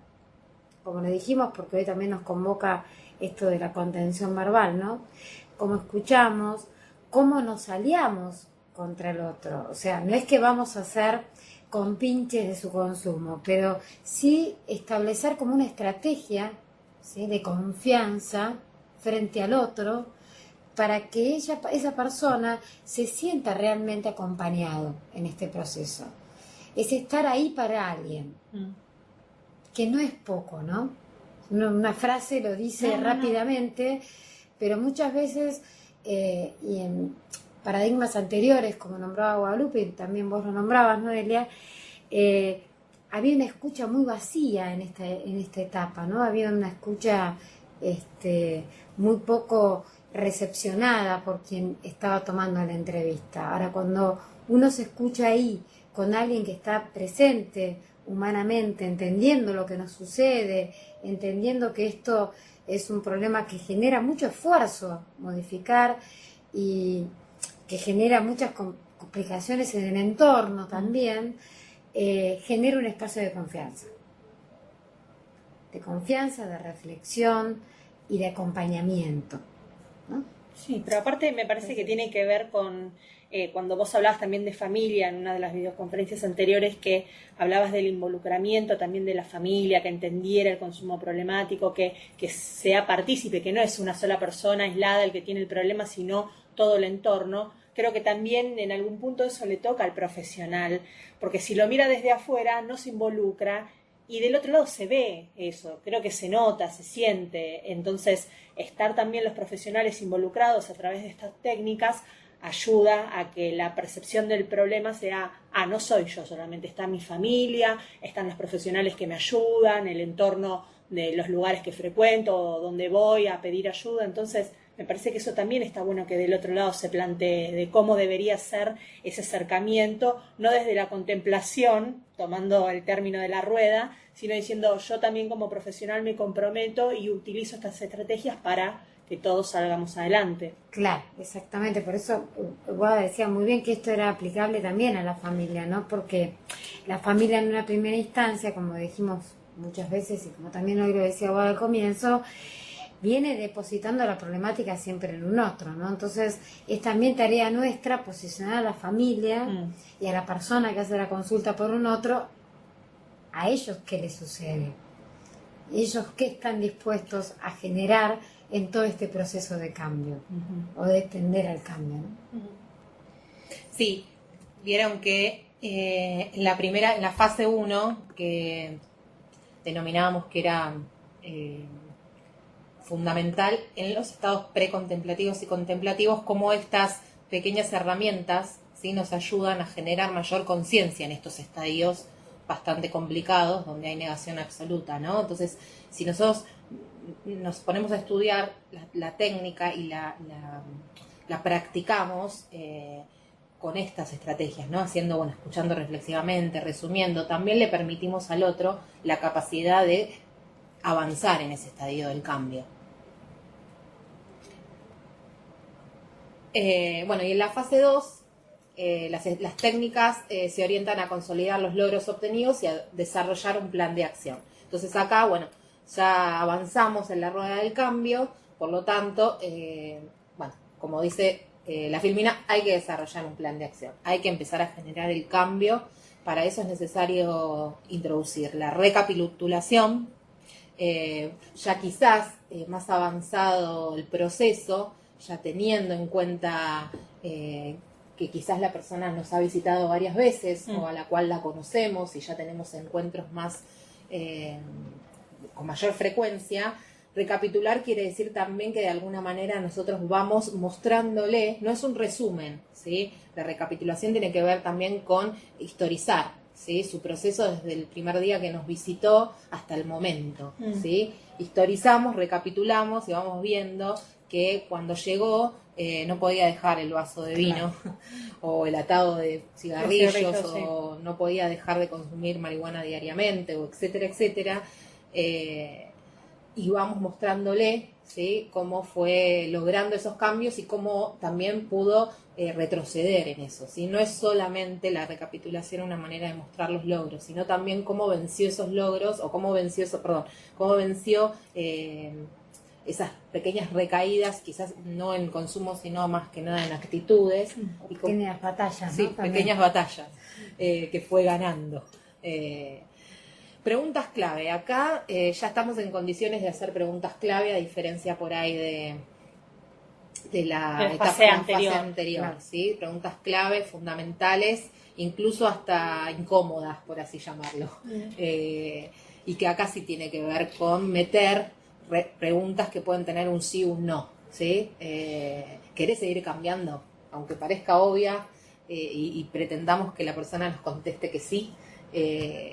como le dijimos, porque hoy también nos convoca esto de la contención verbal, ¿no? Cómo escuchamos, cómo nos aliamos contra el otro. O sea, no es que vamos a hacer compinches de su consumo, pero sí establecer como una estrategia, ¿sí?, de confianza frente al otro, para que esa persona se sienta realmente acompañado en este proceso. Es estar ahí para alguien, que no es poco, ¿no? Una frase lo dice rápidamente, pero muchas veces, y en paradigmas anteriores, como nombraba Guadalupe, y también vos lo nombrabas, ¿no, Elia? Había una escucha muy vacía en esta etapa, ¿no? Había una escucha muy poco recepcionada por quien estaba tomando la entrevista. Ahora, cuando uno se escucha ahí con alguien que está presente humanamente, entendiendo lo que nos sucede, entendiendo que esto es un problema que genera mucho esfuerzo modificar y que genera muchas complicaciones en el entorno también, genera un espacio de confianza, de reflexión y de acompañamiento, ¿no?
Sí, pero aparte me parece que tiene que ver con cuando vos hablabas también de familia en una de las videoconferencias anteriores, que hablabas del involucramiento también de la familia, que entendiera el consumo problemático, que sea partícipe, que no es una sola persona aislada el que tiene el problema, sino todo el entorno. Creo que también en algún punto eso le toca al profesional, porque si lo mira desde afuera no se involucra y del otro lado se ve eso, creo que se nota, se siente. Entonces, estar también los profesionales involucrados a través de estas técnicas ayuda a que la percepción del problema sea, no soy yo solamente, está mi familia, están los profesionales que me ayudan, el entorno de los lugares que frecuento o donde voy a pedir ayuda. Entonces, me parece que eso también está bueno que del otro lado se plantee de cómo debería ser ese acercamiento, no desde la contemplación, tomando el término de la rueda, sino diciendo yo también como profesional me comprometo y utilizo estas estrategias para que todos salgamos adelante.
Claro, exactamente, por eso Guada decía muy bien que esto era aplicable también a la familia, ¿no? Porque la familia en una primera instancia, como dijimos muchas veces y como también hoy lo decía Guada al comienzo, viene depositando la problemática siempre en un otro, ¿no? Entonces es también tarea nuestra posicionar a la familia y a la persona que hace la consulta por un otro, a ellos qué les sucede, ellos qué están dispuestos a generar en todo este proceso de cambio o de tender al cambio, ¿no?
Sí, vieron que en la fase 1, que denominábamos que era fundamental en los estados precontemplativos y contemplativos, cómo estas pequeñas herramientas, ¿sí?, nos ayudan a generar mayor conciencia en estos estadios bastante complicados, donde hay negación absoluta, ¿no? Entonces, si nosotros nos ponemos a estudiar la técnica y la practicamos con estas estrategias, ¿no? Haciendo, bueno, escuchando reflexivamente, resumiendo, también le permitimos al otro la capacidad de avanzar en ese estadio del cambio. Bueno, y en la fase 2, las técnicas se orientan a consolidar los logros obtenidos y a desarrollar un plan de acción. Entonces acá, bueno, ya avanzamos en la rueda del cambio, por lo tanto, bueno, como dice la Filmina, hay que desarrollar un plan de acción, hay que empezar a generar el cambio. Para eso es necesario introducir la recapitulación, ya quizás más avanzado el proceso, ya teniendo en cuenta que quizás la persona nos ha visitado varias veces o a la cual la conocemos y ya tenemos encuentros más con mayor frecuencia. Recapitular quiere decir también que de alguna manera nosotros vamos mostrándole, no es un resumen, ¿sí? La recapitulación tiene que ver también con historizar, ¿sí? Su proceso desde el primer día que nos visitó hasta el momento, ¿sí? Historizamos, recapitulamos y vamos viendo que cuando llegó no podía dejar el vaso de vino o el atado de cigarrillos o no podía dejar de consumir marihuana diariamente, o etcétera, etcétera. Y vamos mostrándole, ¿sí?, cómo fue logrando esos cambios y cómo también pudo retroceder en eso, ¿sí? No es solamente la recapitulación una manera de mostrar los logros, sino también cómo venció esos logros, o cómo venció esas pequeñas recaídas, quizás no en consumo, sino más que nada en actitudes.
Pequeñas batallas,
sí,
¿no?
Pequeñas batallas que fue ganando. Preguntas clave. Acá ya estamos en condiciones de hacer preguntas clave, a diferencia por ahí de la
fase
fase anterior,
Claro.
¿sí? Preguntas clave, fundamentales, incluso hasta incómodas, por así llamarlo. Y que acá sí tiene que ver con meter preguntas que pueden tener un sí o un no, ¿sí? ¿Querés seguir cambiando? Aunque parezca obvia y pretendamos que la persona nos conteste que sí,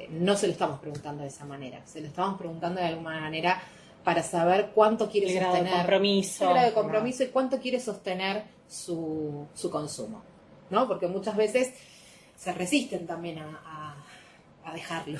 no se lo estamos preguntando de esa manera, se lo estamos preguntando de alguna manera para saber cuánto quiere sostener,
el grado de compromiso
y cuánto quiere sostener su consumo, ¿no? Porque muchas veces se resisten también a dejarlo,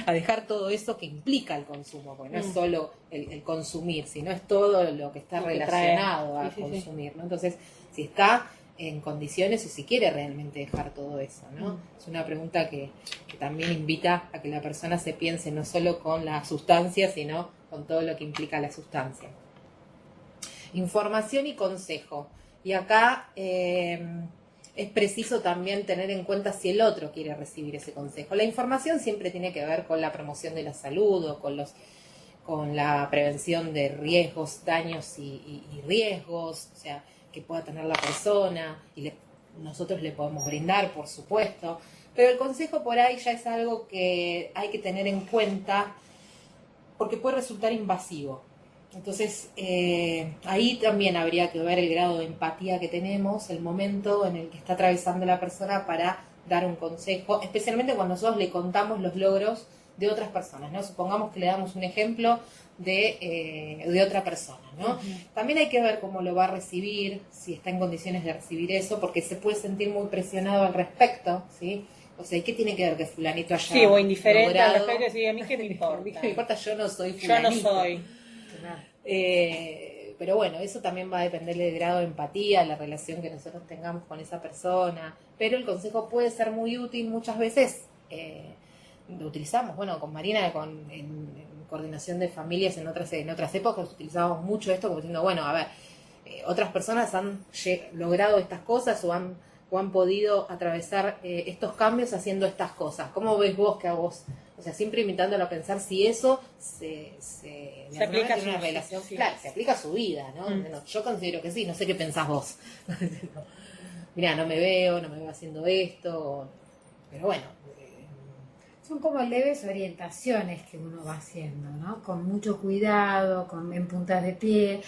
a dejar todo eso que implica el consumo, porque no es solo el consumir, sino es todo lo que está relacionado a consumir, ¿no? Entonces, si está en condiciones y si quiere realmente dejar todo eso, ¿no? Es una pregunta que también invita a que la persona se piense no solo con la sustancia, sino con todo lo que implica la sustancia. Información y consejo. Y acá es preciso también tener en cuenta si el otro quiere recibir ese consejo. La información siempre tiene que ver con la promoción de la salud o con la prevención de riesgos, daños y riesgos, o sea, que pueda tener la persona y nosotros le podemos brindar, por supuesto, pero el consejo por ahí ya es algo que hay que tener en cuenta porque puede resultar invasivo. Entonces, ahí también habría que ver el grado de empatía que tenemos, el momento en el que está atravesando la persona para dar un consejo, especialmente cuando nosotros le contamos los logros de otras personas, ¿no? Supongamos que le damos un ejemplo de otra persona, ¿no? También hay que ver cómo lo va a recibir, si está en condiciones de recibir eso, porque se puede sentir muy presionado al respecto, ¿sí? O sea, ¿y qué tiene que ver que fulanito haya
Sí, o indiferente
logrado?
al respecto, sí, a mí qué me importa.
A mí qué me importa, yo no soy
Yo
fulanito.
no soy.
Pero bueno, eso también va a depender del grado de empatía, la relación que nosotros tengamos con esa persona. Pero el consejo puede ser muy útil muchas veces. Lo utilizamos, bueno, con Marina, en coordinación de familias en otras épocas utilizábamos mucho esto como diciendo, bueno, a ver, otras personas han logrado estas cosas o han podido atravesar estos cambios haciendo estas cosas. ¿Cómo ves vos que a vos? O sea, siempre invitándolo a pensar si eso se
aplica a
una relación, claro, se aplica a su vida, ¿no? Bueno, yo considero que sí, no sé qué pensás vos. Mirá, no me veo haciendo esto, pero bueno.
Son como leves orientaciones que uno va haciendo, ¿no? Con mucho cuidado, en puntas de pie,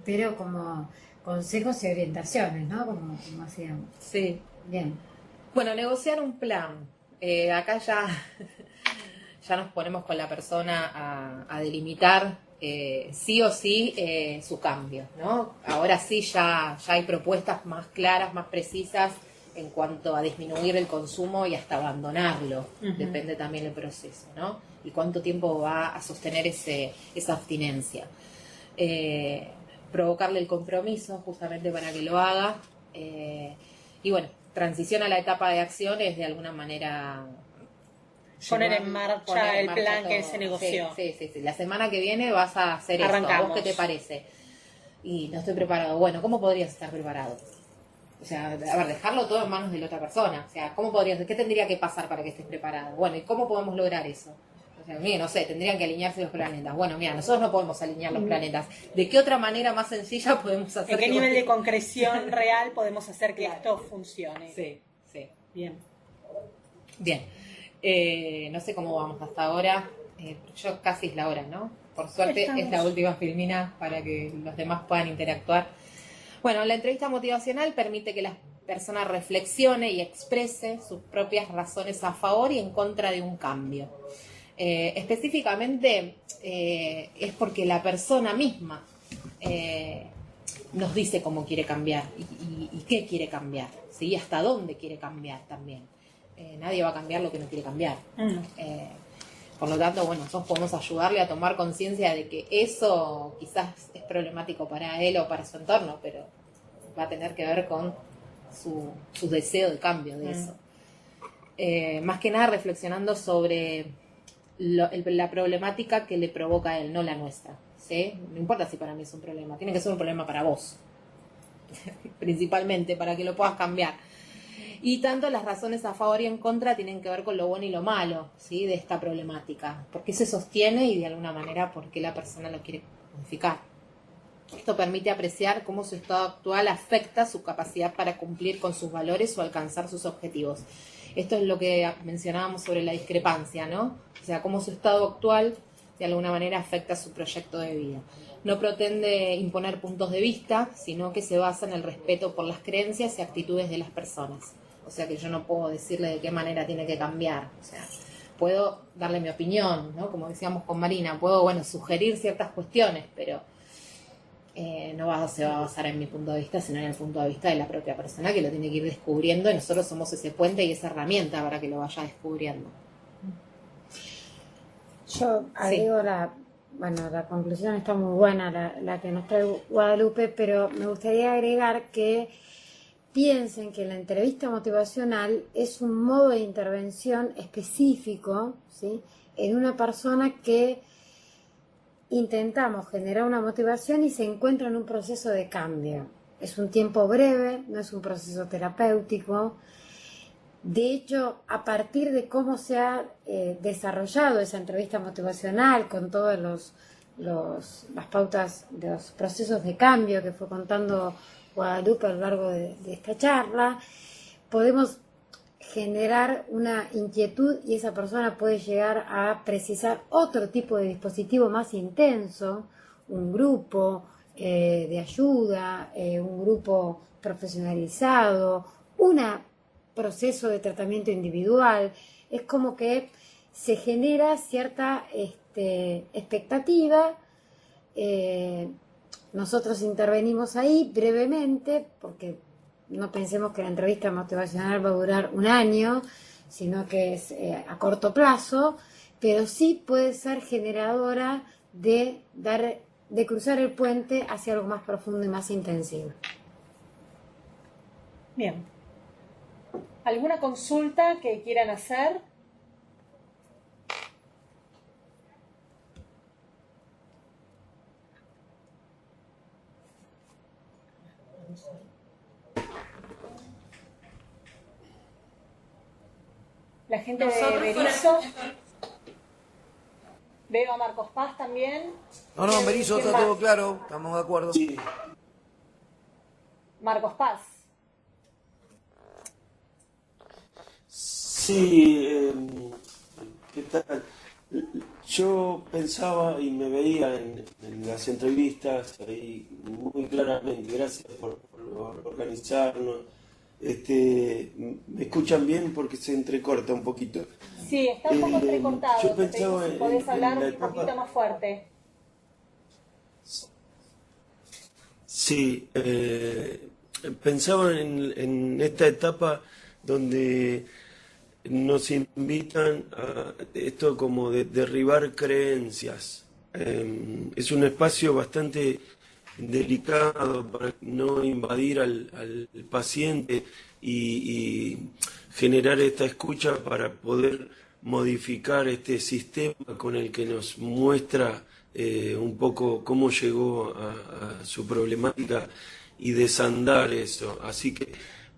pero como consejos y orientaciones, ¿no? Como hacíamos.
Sí.
Bien.
Bueno, negociar un plan. Acá ya ya nos ponemos con la persona a delimitar sí o sí su cambio, ¿no? Ahora sí ya hay propuestas más claras, más precisas en cuanto a disminuir el consumo y hasta abandonarlo. Depende también del proceso, ¿no? Y cuánto tiempo va a sostener esa abstinencia. Provocarle el compromiso justamente para que lo haga. Y bueno, transición a la etapa de acción es de alguna manera
poner en marcha el plan
todo.
que se negoció.
Sí. La semana que viene vas a hacer esto. ¿A vos qué te parece? Y no estoy preparado. Bueno, ¿cómo podrías estar preparado? O sea, a ver, dejarlo todo en manos de la otra persona. O sea, ¿cómo podrías, qué tendría que pasar para que estés preparado? Bueno, ¿y cómo podemos lograr eso? O sea, mira, no sé, tendrían que alinearse los planetas. Bueno, mira, nosotros no podemos alinear los planetas. ¿De qué otra manera más sencilla podemos hacer?
¿En qué nivel de concreción real podemos hacer que esto funcione?
Sí.
Bien.
No sé cómo vamos hasta ahora. Yo casi es la hora, ¿no? Por suerte es la última filmina para que los demás puedan interactuar. Bueno, la entrevista motivacional permite que la persona reflexione y exprese sus propias razones a favor y en contra de un cambio. Específicamente es porque la persona misma nos dice cómo quiere cambiar y qué quiere cambiar, ¿sí? Hasta dónde quiere cambiar también. Nadie va a cambiar lo que no quiere cambiar. Por lo tanto, bueno, nosotros podemos ayudarle a tomar conciencia de que eso quizás es problemático para él o para su entorno, pero va a tener que ver con su deseo de cambio de eso. Más que nada reflexionando sobre la problemática que le provoca a él, no la nuestra, ¿sí? No importa si para mí es un problema, tiene que ser un problema para vos, principalmente, para que lo puedas cambiar. Y tanto las razones a favor y en contra tienen que ver con lo bueno y lo malo, ¿sí? De esta problemática. ¿Por qué se sostiene y de alguna manera por qué la persona lo quiere modificar? Esto permite apreciar cómo su estado actual afecta su capacidad para cumplir con sus valores o alcanzar sus objetivos. Esto es lo que mencionábamos sobre la discrepancia, ¿no? O sea, cómo su estado actual de alguna manera afecta su proyecto de vida. No pretende imponer puntos de vista, sino que se basa en el respeto por las creencias y actitudes de las personas. O sea que yo no puedo decirle de qué manera tiene que cambiar. O sea, puedo darle mi opinión, ¿no? Como decíamos con Marina, puedo, bueno, sugerir ciertas cuestiones, pero no se va a basar en mi punto de vista, sino en el punto de vista de la propia persona que lo tiene que ir descubriendo y nosotros somos ese puente y esa herramienta para que lo vaya descubriendo.
Yo agrego la conclusión está muy buena, la que nos trae Guadalupe, pero me gustaría agregar que piensen que la entrevista motivacional es un modo de intervención específico, ¿sí? En una persona que intentamos generar una motivación y se encuentra en un proceso de cambio. Es un tiempo breve, no es un proceso terapéutico. De hecho, a partir de cómo se ha desarrollado esa entrevista motivacional con todas las pautas de los procesos de cambio que fue contando Guadalupe a lo largo de esta charla, podemos generar una inquietud y esa persona puede llegar a precisar otro tipo de dispositivo más intenso, un grupo de ayuda, un grupo profesionalizado, un proceso de tratamiento individual. Es como que se genera cierta expectativa. Nosotros intervenimos ahí brevemente, porque no pensemos que la entrevista motivacional va a durar un año, sino que es a corto plazo, pero sí puede ser generadora de cruzar el puente hacia algo más profundo y más intensivo.
Bien. ¿Alguna consulta que quieran hacer? La gente de Berizo. Veo a Marcos Paz también.
No, Berizo,
¿Quién
está
más?
todo claro, estamos de acuerdo.
Sí.
Marcos Paz.
Sí, ¿qué tal? Yo pensaba y me veía en las entrevistas ahí muy claramente, gracias por organizarnos, ¿Me escuchan bien? Porque se entrecorta un poquito.
Sí, está un poco entrecortado.
Yo
Te pedimos
pensaba
si podés hablar
la
un poquito más fuerte.
Sí, pensaba en esta etapa donde nos invitan a esto como de derribar creencias. Es un espacio bastante delicado para no invadir al paciente y generar esta escucha para poder modificar este sistema con el que nos muestra un poco cómo llegó a su problemática y desandar eso. Así que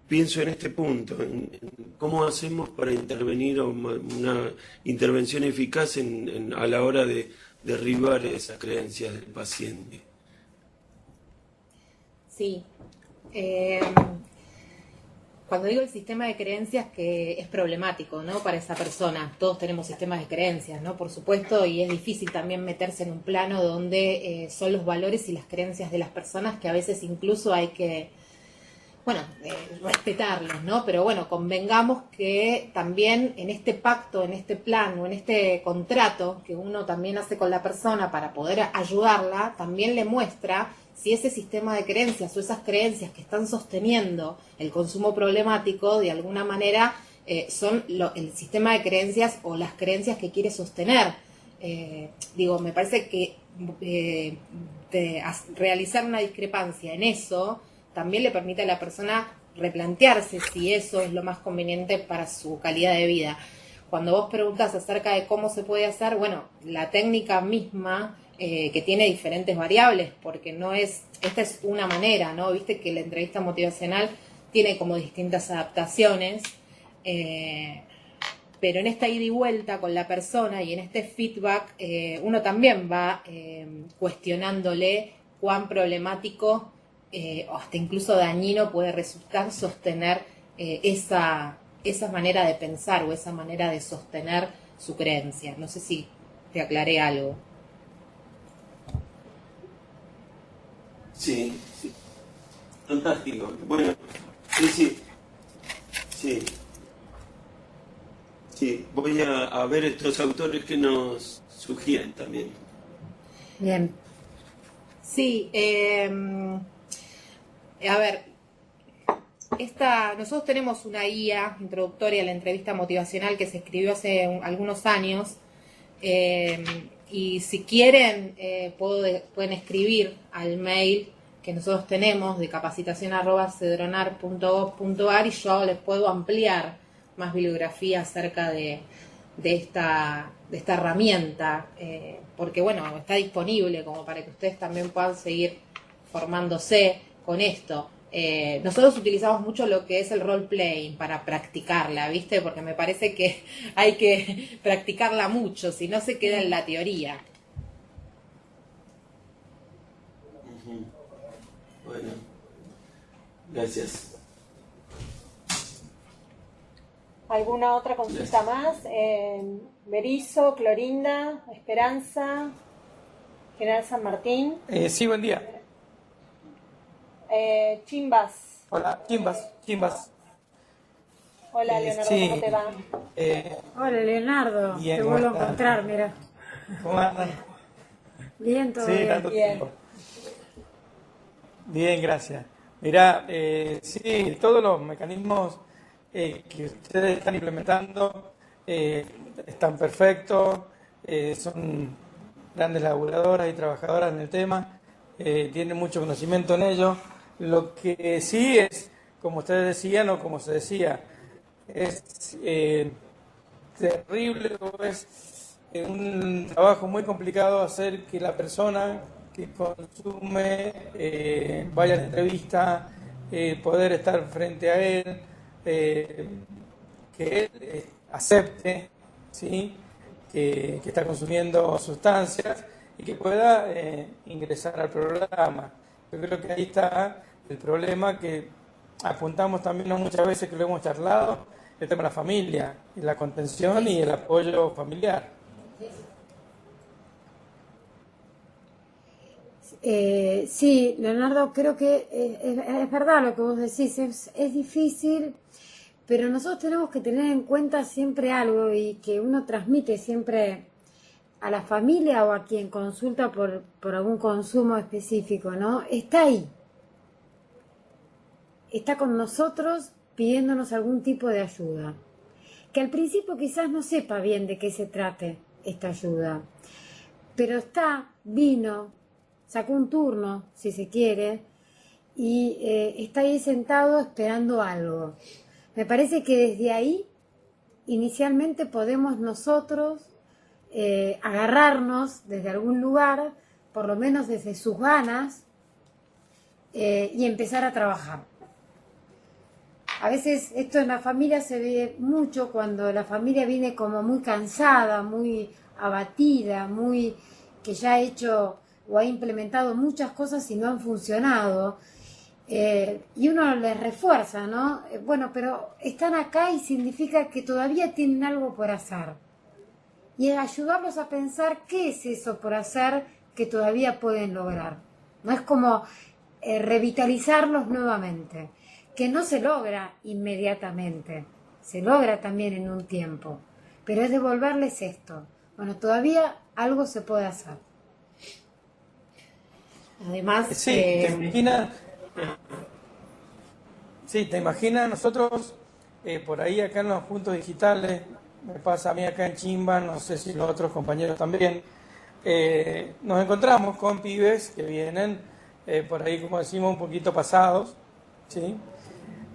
pienso en este punto, en cómo hacemos para intervenir, una intervención eficaz a la hora de derribar esas creencias del paciente.
Sí. Cuando digo el sistema de creencias, que es problemático, ¿no? Para esa persona. Todos tenemos sistemas de creencias, ¿no? Por supuesto, y es difícil también meterse en un plano donde son los valores y las creencias de las personas que a veces incluso hay que, bueno, respetarlos, ¿no? Pero bueno, convengamos que también en este pacto, en este plan o en este contrato que uno también hace con la persona para poder ayudarla, también le muestra si ese sistema de creencias o esas creencias que están sosteniendo el consumo problemático, de alguna manera, son el sistema de creencias o las creencias que quiere sostener. Me parece que realizar una discrepancia en eso también le permite a la persona replantearse si eso es lo más conveniente para su calidad de vida. Cuando vos preguntas acerca de cómo se puede hacer, bueno, la técnica misma, que tiene diferentes variables, porque esta es una manera, ¿no? Viste que la entrevista motivacional tiene como distintas adaptaciones, pero en esta ida y vuelta con la persona y en este feedback, uno también va cuestionándole cuán problemático o hasta incluso dañino puede resultar sostener esa manera de pensar o esa manera de sostener su creencia. No sé si te aclaré algo.
Sí, sí. Fantástico. Bueno, sí. Voy a ver estos autores que nos sugieren también.
Bien.
Sí, a ver, nosotros tenemos una guía introductoria a la entrevista motivacional que se escribió hace algunos años, y si quieren pueden escribir al mail que nosotros tenemos de capacitacion@cedronar.gov.ar y yo les puedo ampliar más bibliografía acerca de esta herramienta, porque bueno, está disponible como para que ustedes también puedan seguir formándose con esto. Nosotros utilizamos mucho lo que es el role-playing para practicarla, ¿viste? Porque me parece que hay que practicarla mucho, si no se queda en la teoría.
Bueno, gracias.
¿Alguna otra consulta más? Berizo, Clorinda, Esperanza, General San Martín.
Sí, buen día.
Chimbas.
Hola, Chimbas.
Hola, Leonardo,
sí,
¿cómo te va?
Hola, Leonardo.
Bien,
te
¿cómo
vuelvo a
estás?
encontrar, mira.
¿Cómo andan?
Bien, todo
Sí,
bien.
tanto
Bien.
tiempo. Bien, gracias. Mirá, sí, todos los mecanismos que ustedes están implementando están perfectos, son grandes laburadoras y trabajadoras en el tema, tienen mucho conocimiento en ello. Lo que sí es, como ustedes decían o como se decía, es terrible o es un trabajo muy complicado hacer que la persona que consume vaya a la entrevista, poder estar frente a él, que él acepte, ¿sí?, que está consumiendo sustancias y que pueda ingresar al programa. Yo creo que ahí está el problema que apuntamos también muchas veces, que lo hemos charlado, el tema de la familia, y la contención y el apoyo familiar.
Sí, Leonardo, creo que es verdad lo que vos decís, es difícil, pero nosotros tenemos que tener en cuenta siempre algo y que uno transmite siempre a la familia o a quien consulta por algún consumo específico, ¿no? Está ahí, está con nosotros pidiéndonos algún tipo de ayuda, que al principio quizás no sepa bien de qué se trate esta ayuda, pero vino, sacó un turno, si se quiere, y está ahí sentado esperando algo. Me parece que desde ahí, inicialmente podemos nosotros agarrarnos desde algún lugar, por lo menos desde sus ganas, y empezar a trabajar. A veces esto en la familia se ve mucho cuando la familia viene como muy cansada, muy abatida, que ya ha hecho o ha implementado muchas cosas y no han funcionado. Y uno les refuerza, ¿no? Bueno, pero están acá y significa que todavía tienen algo por hacer. Y ayudarlos a pensar qué es eso por hacer que todavía pueden lograr. No es como revitalizarlos nuevamente, que no se logra inmediatamente, se logra también en un tiempo, pero es devolverles esto. Bueno, todavía algo se puede hacer.
Además,
Sí, te imaginas nosotros por ahí acá en los puntos digitales, me pasa a mí acá en Chimba, no sé si los otros compañeros también, nos encontramos con pibes que vienen por ahí, como decimos, un poquito pasados, ¿sí?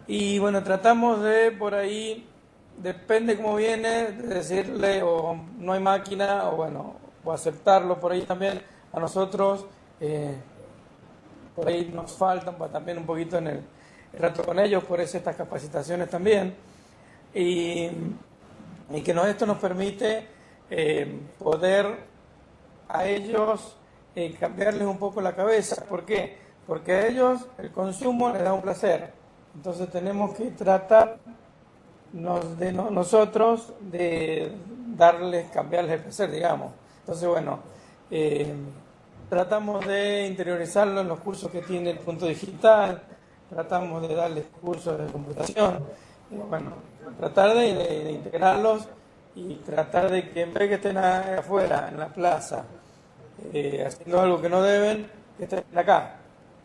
Y bueno, tratamos de por ahí, depende cómo viene, de decirle o no hay máquina o bueno, o aceptarlo por ahí también a nosotros. Por ahí nos faltan también un poquito en el rato con ellos, por eso estas capacitaciones también. Y que esto nos permite poder a ellos cambiarles un poco la cabeza. ¿Por qué? Porque a ellos el consumo les da un placer. Entonces tenemos que tratar nosotros de cambiarles el placer, digamos. Entonces, bueno, tratamos de interiorizarlo en los cursos que tiene el punto digital, tratamos de darles cursos de computación, bueno, tratar de integrarlos y tratar de que en vez que estén afuera, en la plaza, haciendo algo que no deben, que estén acá.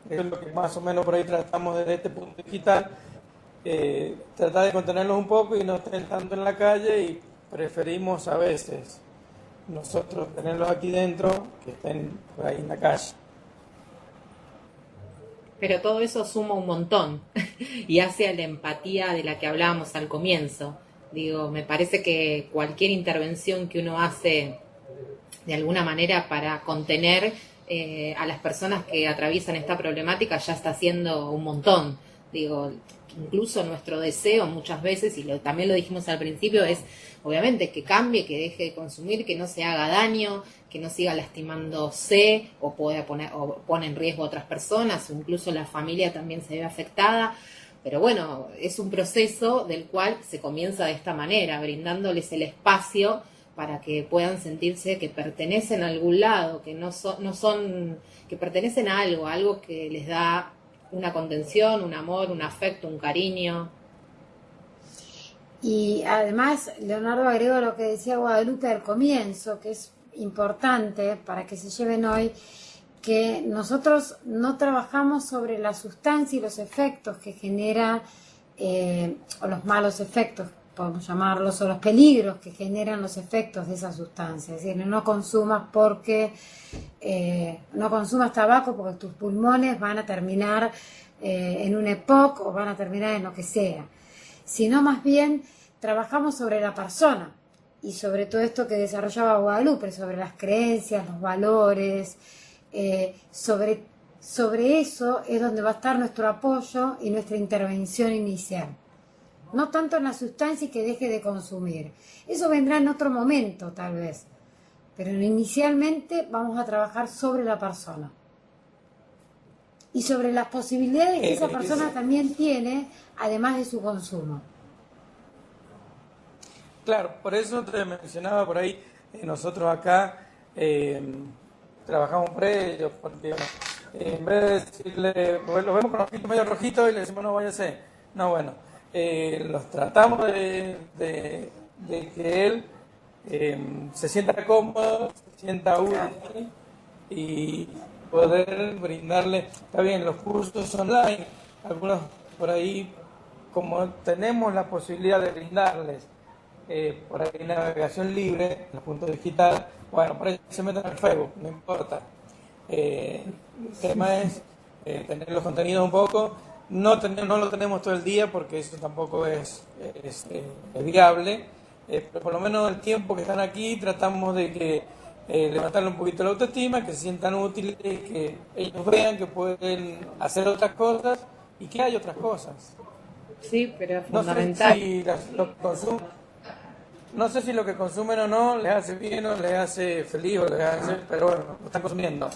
Eso es lo que más o menos por ahí tratamos desde este punto digital, tratar de contenerlos un poco y no estén tanto en la calle, y preferimos a veces nosotros tenerlos aquí dentro que estén por ahí en la calle.
pero todo eso suma un montón y hace a la empatía de la que hablábamos al comienzo. Digo, me parece que cualquier intervención que uno hace de alguna manera para contener a las personas que atraviesan esta problemática ya está haciendo un montón. Digo, incluso nuestro deseo muchas veces, y también lo dijimos al principio, es obviamente que cambie, que deje de consumir, que no se haga daño, que no siga lastimándose o pone en riesgo a otras personas, o incluso la familia también se ve afectada. Pero bueno, es un proceso del cual se comienza de esta manera, brindándoles el espacio para que puedan sentirse que pertenecen a algún lado, que que pertenecen a algo que les da una contención, un amor, un afecto, un cariño.
Y además, Leonardo, agrego lo que decía Guadalupe al comienzo, que es importante para que se lleven hoy, que nosotros no trabajamos sobre la sustancia y los efectos que genera, o los malos efectos, podemos llamarlos, o los peligros que generan los efectos de esa sustancia. Es decir, no consumas no consumas tabaco porque tus pulmones van a terminar en un EPOC o van a terminar en lo que sea, sino más bien trabajamos sobre la persona y sobre todo esto que desarrollaba Guadalupe, sobre las creencias, los valores, sobre eso es donde va a estar nuestro apoyo y nuestra intervención inicial. No tanto en la sustancia y que deje de consumir. Eso vendrá en otro momento, tal vez. Pero inicialmente vamos a trabajar sobre la persona. Y sobre las posibilidades que esa persona también tiene, además de su consumo.
Claro, por eso te mencionaba por ahí, nosotros acá trabajamos por ellos, porque en vez de decirle, pues, lo vemos con los ojitos medio rojitos y le decimos, no, váyase. No, bueno, los tratamos de que él se sienta cómodo, se sienta útil y poder brindarle, está bien, los cursos online, algunos por ahí, como tenemos la posibilidad de brindarles por ahí navegación libre, los puntos digitales, bueno, por ahí se meten al Facebook, no importa. El tema es tener los contenidos un poco, no lo tenemos todo el día porque eso tampoco es viable, pero por lo menos el tiempo que están aquí tratamos de que levantarle un poquito la autoestima, que se sientan útiles, que ellos vean que pueden hacer otras cosas y que hay otras cosas.
Sí, pero es
No sé
fundamental.
si no sé si lo que consumen o no les hace bien o les hace feliz o les hace, pero bueno, lo están consumiendo.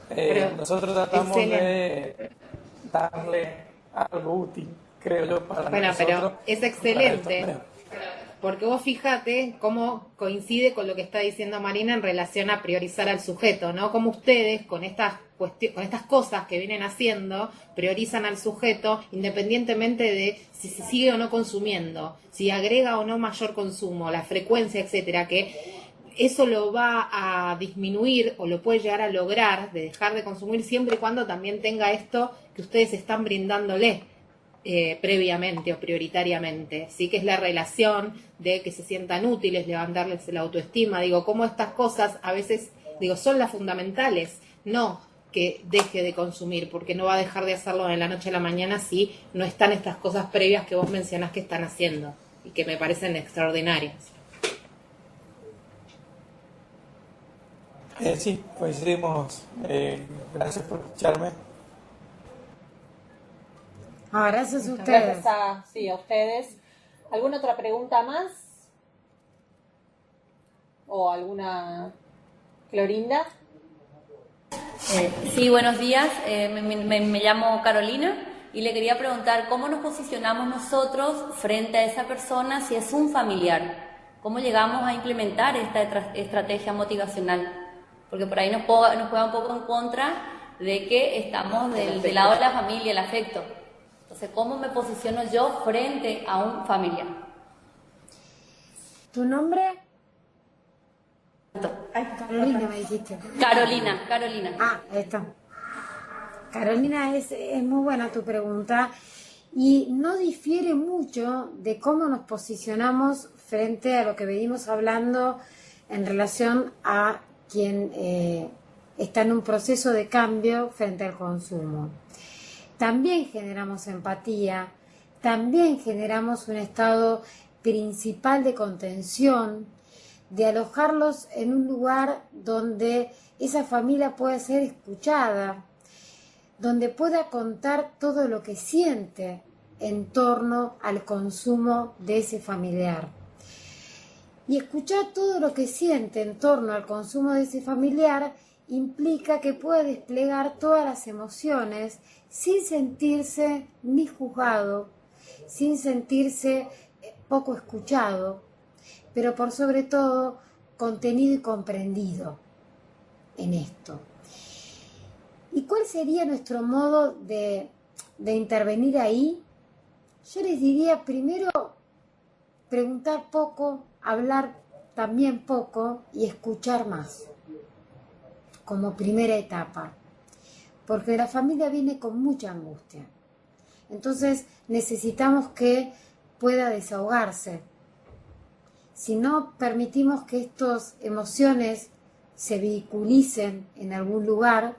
Pero
Nosotros tratamos de darle algo útil, creo yo, para
Bueno,
nosotros.
pero es excelente, porque vos fíjate cómo coincide con lo que está diciendo Marina en relación a priorizar al sujeto, ¿no? Como ustedes con estas cosas que vienen haciendo priorizan al sujeto independientemente de si se sigue o no consumiendo, si agrega o no mayor consumo, la frecuencia, etcétera, que eso lo va a disminuir o lo puede llegar a lograr de dejar de consumir siempre y cuando también tenga esto que ustedes están brindándole previamente o prioritariamente, sí, que es la relación de que se sientan útiles, levantarles la autoestima, digo, cómo estas cosas a veces, digo, son las fundamentales, no que deje de consumir, porque no va a dejar de hacerlo de la noche a la mañana si no están estas cosas previas que vos mencionás que están haciendo y que me parecen extraordinarias.
Sí, coincidimos. Gracias por escucharme.
Gracias a ustedes.
Gracias a ustedes. ¿Alguna otra pregunta más? ¿O alguna, Clorinda?
Sí, buenos días. Me llamo Carolina y le quería preguntar cómo nos posicionamos nosotros frente a esa persona si es un familiar. ¿Cómo llegamos a implementar esta estrategia motivacional? Porque por ahí nos juega un poco en contra de que estamos del lado de la familia, el afecto. Entonces, ¿cómo me posiciono yo frente a un familiar?
¿Tu nombre? Ay, Carolina me dijiste.
Carolina.
Ahí está. Carolina, es muy buena tu pregunta y no difiere mucho de cómo nos posicionamos frente a lo que venimos hablando en relación a quien está en un proceso de cambio frente al consumo. También generamos empatía, también generamos un estado principal de contención, de alojarlos en un lugar donde esa familia pueda ser escuchada, donde pueda contar todo lo que siente en torno al consumo de ese familiar. Y escuchar todo lo que siente en torno al consumo de ese familiar implica que pueda desplegar todas las emociones sin sentirse ni juzgado, sin sentirse poco escuchado, pero por sobre todo contenido y comprendido en esto. ¿Y cuál sería nuestro modo de intervenir ahí? Yo les diría primero preguntar poco, hablar también poco y escuchar más, como primera etapa, porque la familia viene con mucha angustia. Entonces necesitamos que pueda desahogarse. Si no permitimos que estas emociones se vehiculicen en algún lugar,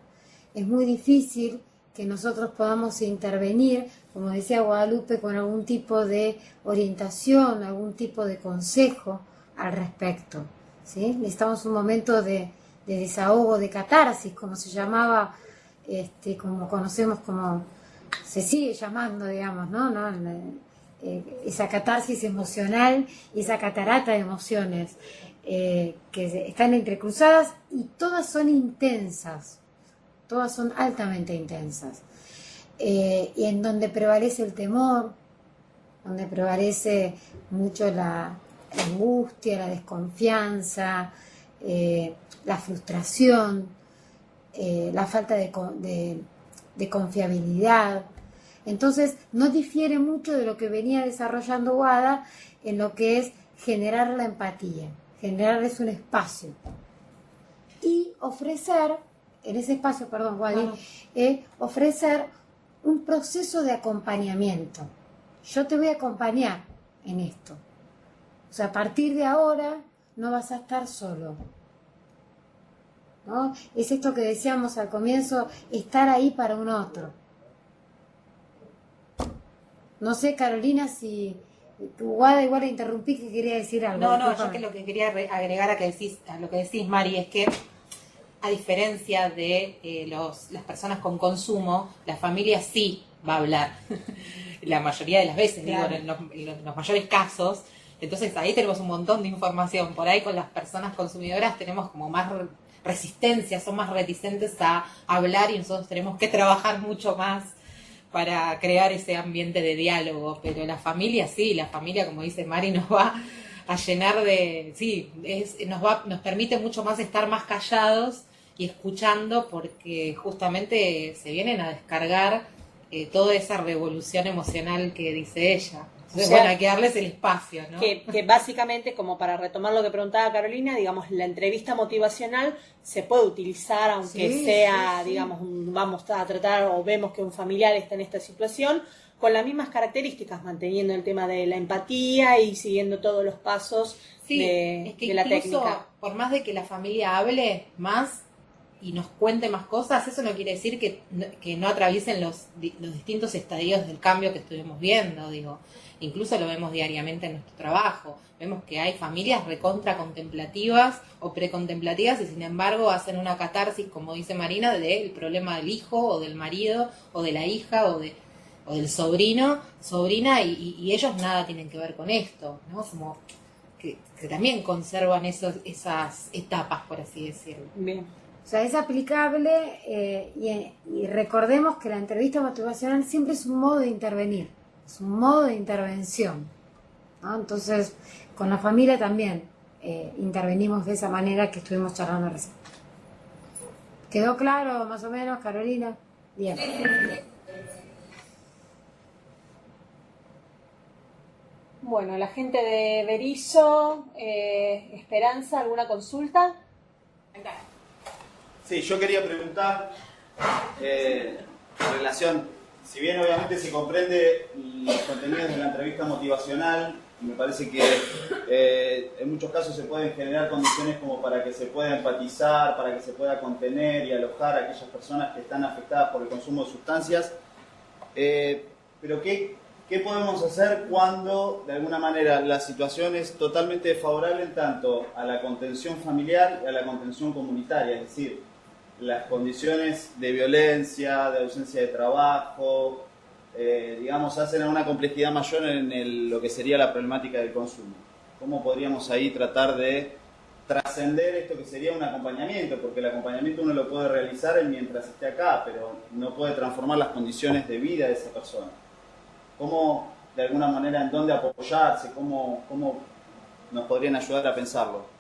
es muy difícil que nosotros podamos intervenir, como decía Guadalupe, con algún tipo de orientación, algún tipo de consejo al respecto, ¿sí? Necesitamos un momento de desahogo, de catarsis, como se llamaba, como conocemos, como se sigue llamando, digamos, ¿no? Esa catarsis emocional y esa catarata de emociones que están entrecruzadas y todas son intensas, todas son altamente intensas, y en donde prevalece el temor, donde prevalece mucho la angustia, la desconfianza, la frustración, la falta de confiabilidad. Entonces, no difiere mucho de lo que venía desarrollando Wada en lo que es generar la empatía, generarles un espacio y ofrecer, en ese espacio, perdón, Wadi, ofrecer un proceso de acompañamiento. Yo te voy a acompañar en esto. O sea, a partir de ahora no vas a estar solo, ¿no? Es esto que decíamos al comienzo, estar ahí para un otro. No sé, Carolina, si tu Wada igual le interrumpí, que quería decir algo.
No, yo que lo que quería agregar a lo que decís, Mari, es que a diferencia de las personas con consumo, la familia sí va a hablar. La mayoría de las veces,
Claro.
digo, en los mayores casos. Entonces ahí tenemos un montón de información. Por ahí con las personas consumidoras tenemos como más resistencia, son más reticentes a hablar y nosotros tenemos que trabajar mucho más para crear ese ambiente de diálogo. Pero la familia sí, la familia, como dice Mari, nos va a llenar de... Sí, nos permite mucho más estar más callados y escuchando, porque justamente se vienen a descargar toda esa revolución emocional que dice ella. Entonces,
O sea,
bueno, hay que darles el espacio, ¿no?
Que básicamente, como para retomar lo que preguntaba Carolina, digamos, la entrevista motivacional se puede utilizar, aunque
Sí,
sea,
sí.
digamos, vamos a tratar o vemos que un familiar está en esta situación, con las mismas características, manteniendo el tema de la empatía y siguiendo todos los pasos
Sí,
de,
es que
de la
incluso,
técnica.
por más de que la familia hable más y nos cuente más cosas, eso no quiere decir que no atraviesen los distintos estadios del cambio que estuvimos viendo, digo. Incluso lo vemos diariamente en nuestro trabajo. Vemos que hay familias recontra contemplativas o precontemplativas y sin embargo hacen una catarsis, como dice Marina, del problema del hijo o del marido o de la hija o del sobrina y ellos nada tienen que ver con esto, ¿no? Como que también conservan esas etapas, por así decirlo.
Bien.
O sea, es aplicable y recordemos que la entrevista motivacional siempre es un modo de intervenir, es un modo de intervención, ¿no? Entonces, con la familia también intervenimos de esa manera que estuvimos charlando recién. ¿Quedó claro más o menos, Carolina? Bien.
Bueno, la gente de Berizo, Esperanza, ¿alguna consulta?
Sí, yo quería preguntar en relación, si bien obviamente se comprende los contenidos de la entrevista motivacional, me parece que en muchos casos se pueden generar condiciones como para que se pueda empatizar, para que se pueda contener y alojar a aquellas personas que están afectadas por el consumo de sustancias, pero ¿qué podemos hacer cuando de alguna manera la situación es totalmente desfavorable en tanto a la contención familiar y a la contención comunitaria? Es decir, las condiciones de violencia, de ausencia de trabajo, digamos, hacen a una complejidad mayor en lo que sería la problemática del consumo. ¿Cómo podríamos ahí tratar de trascender esto que sería un acompañamiento? Porque el acompañamiento uno lo puede realizar mientras esté acá, pero no puede transformar las condiciones de vida de esa persona. ¿Cómo, de alguna manera, en dónde apoyarse? ¿Cómo nos podrían ayudar a pensarlo?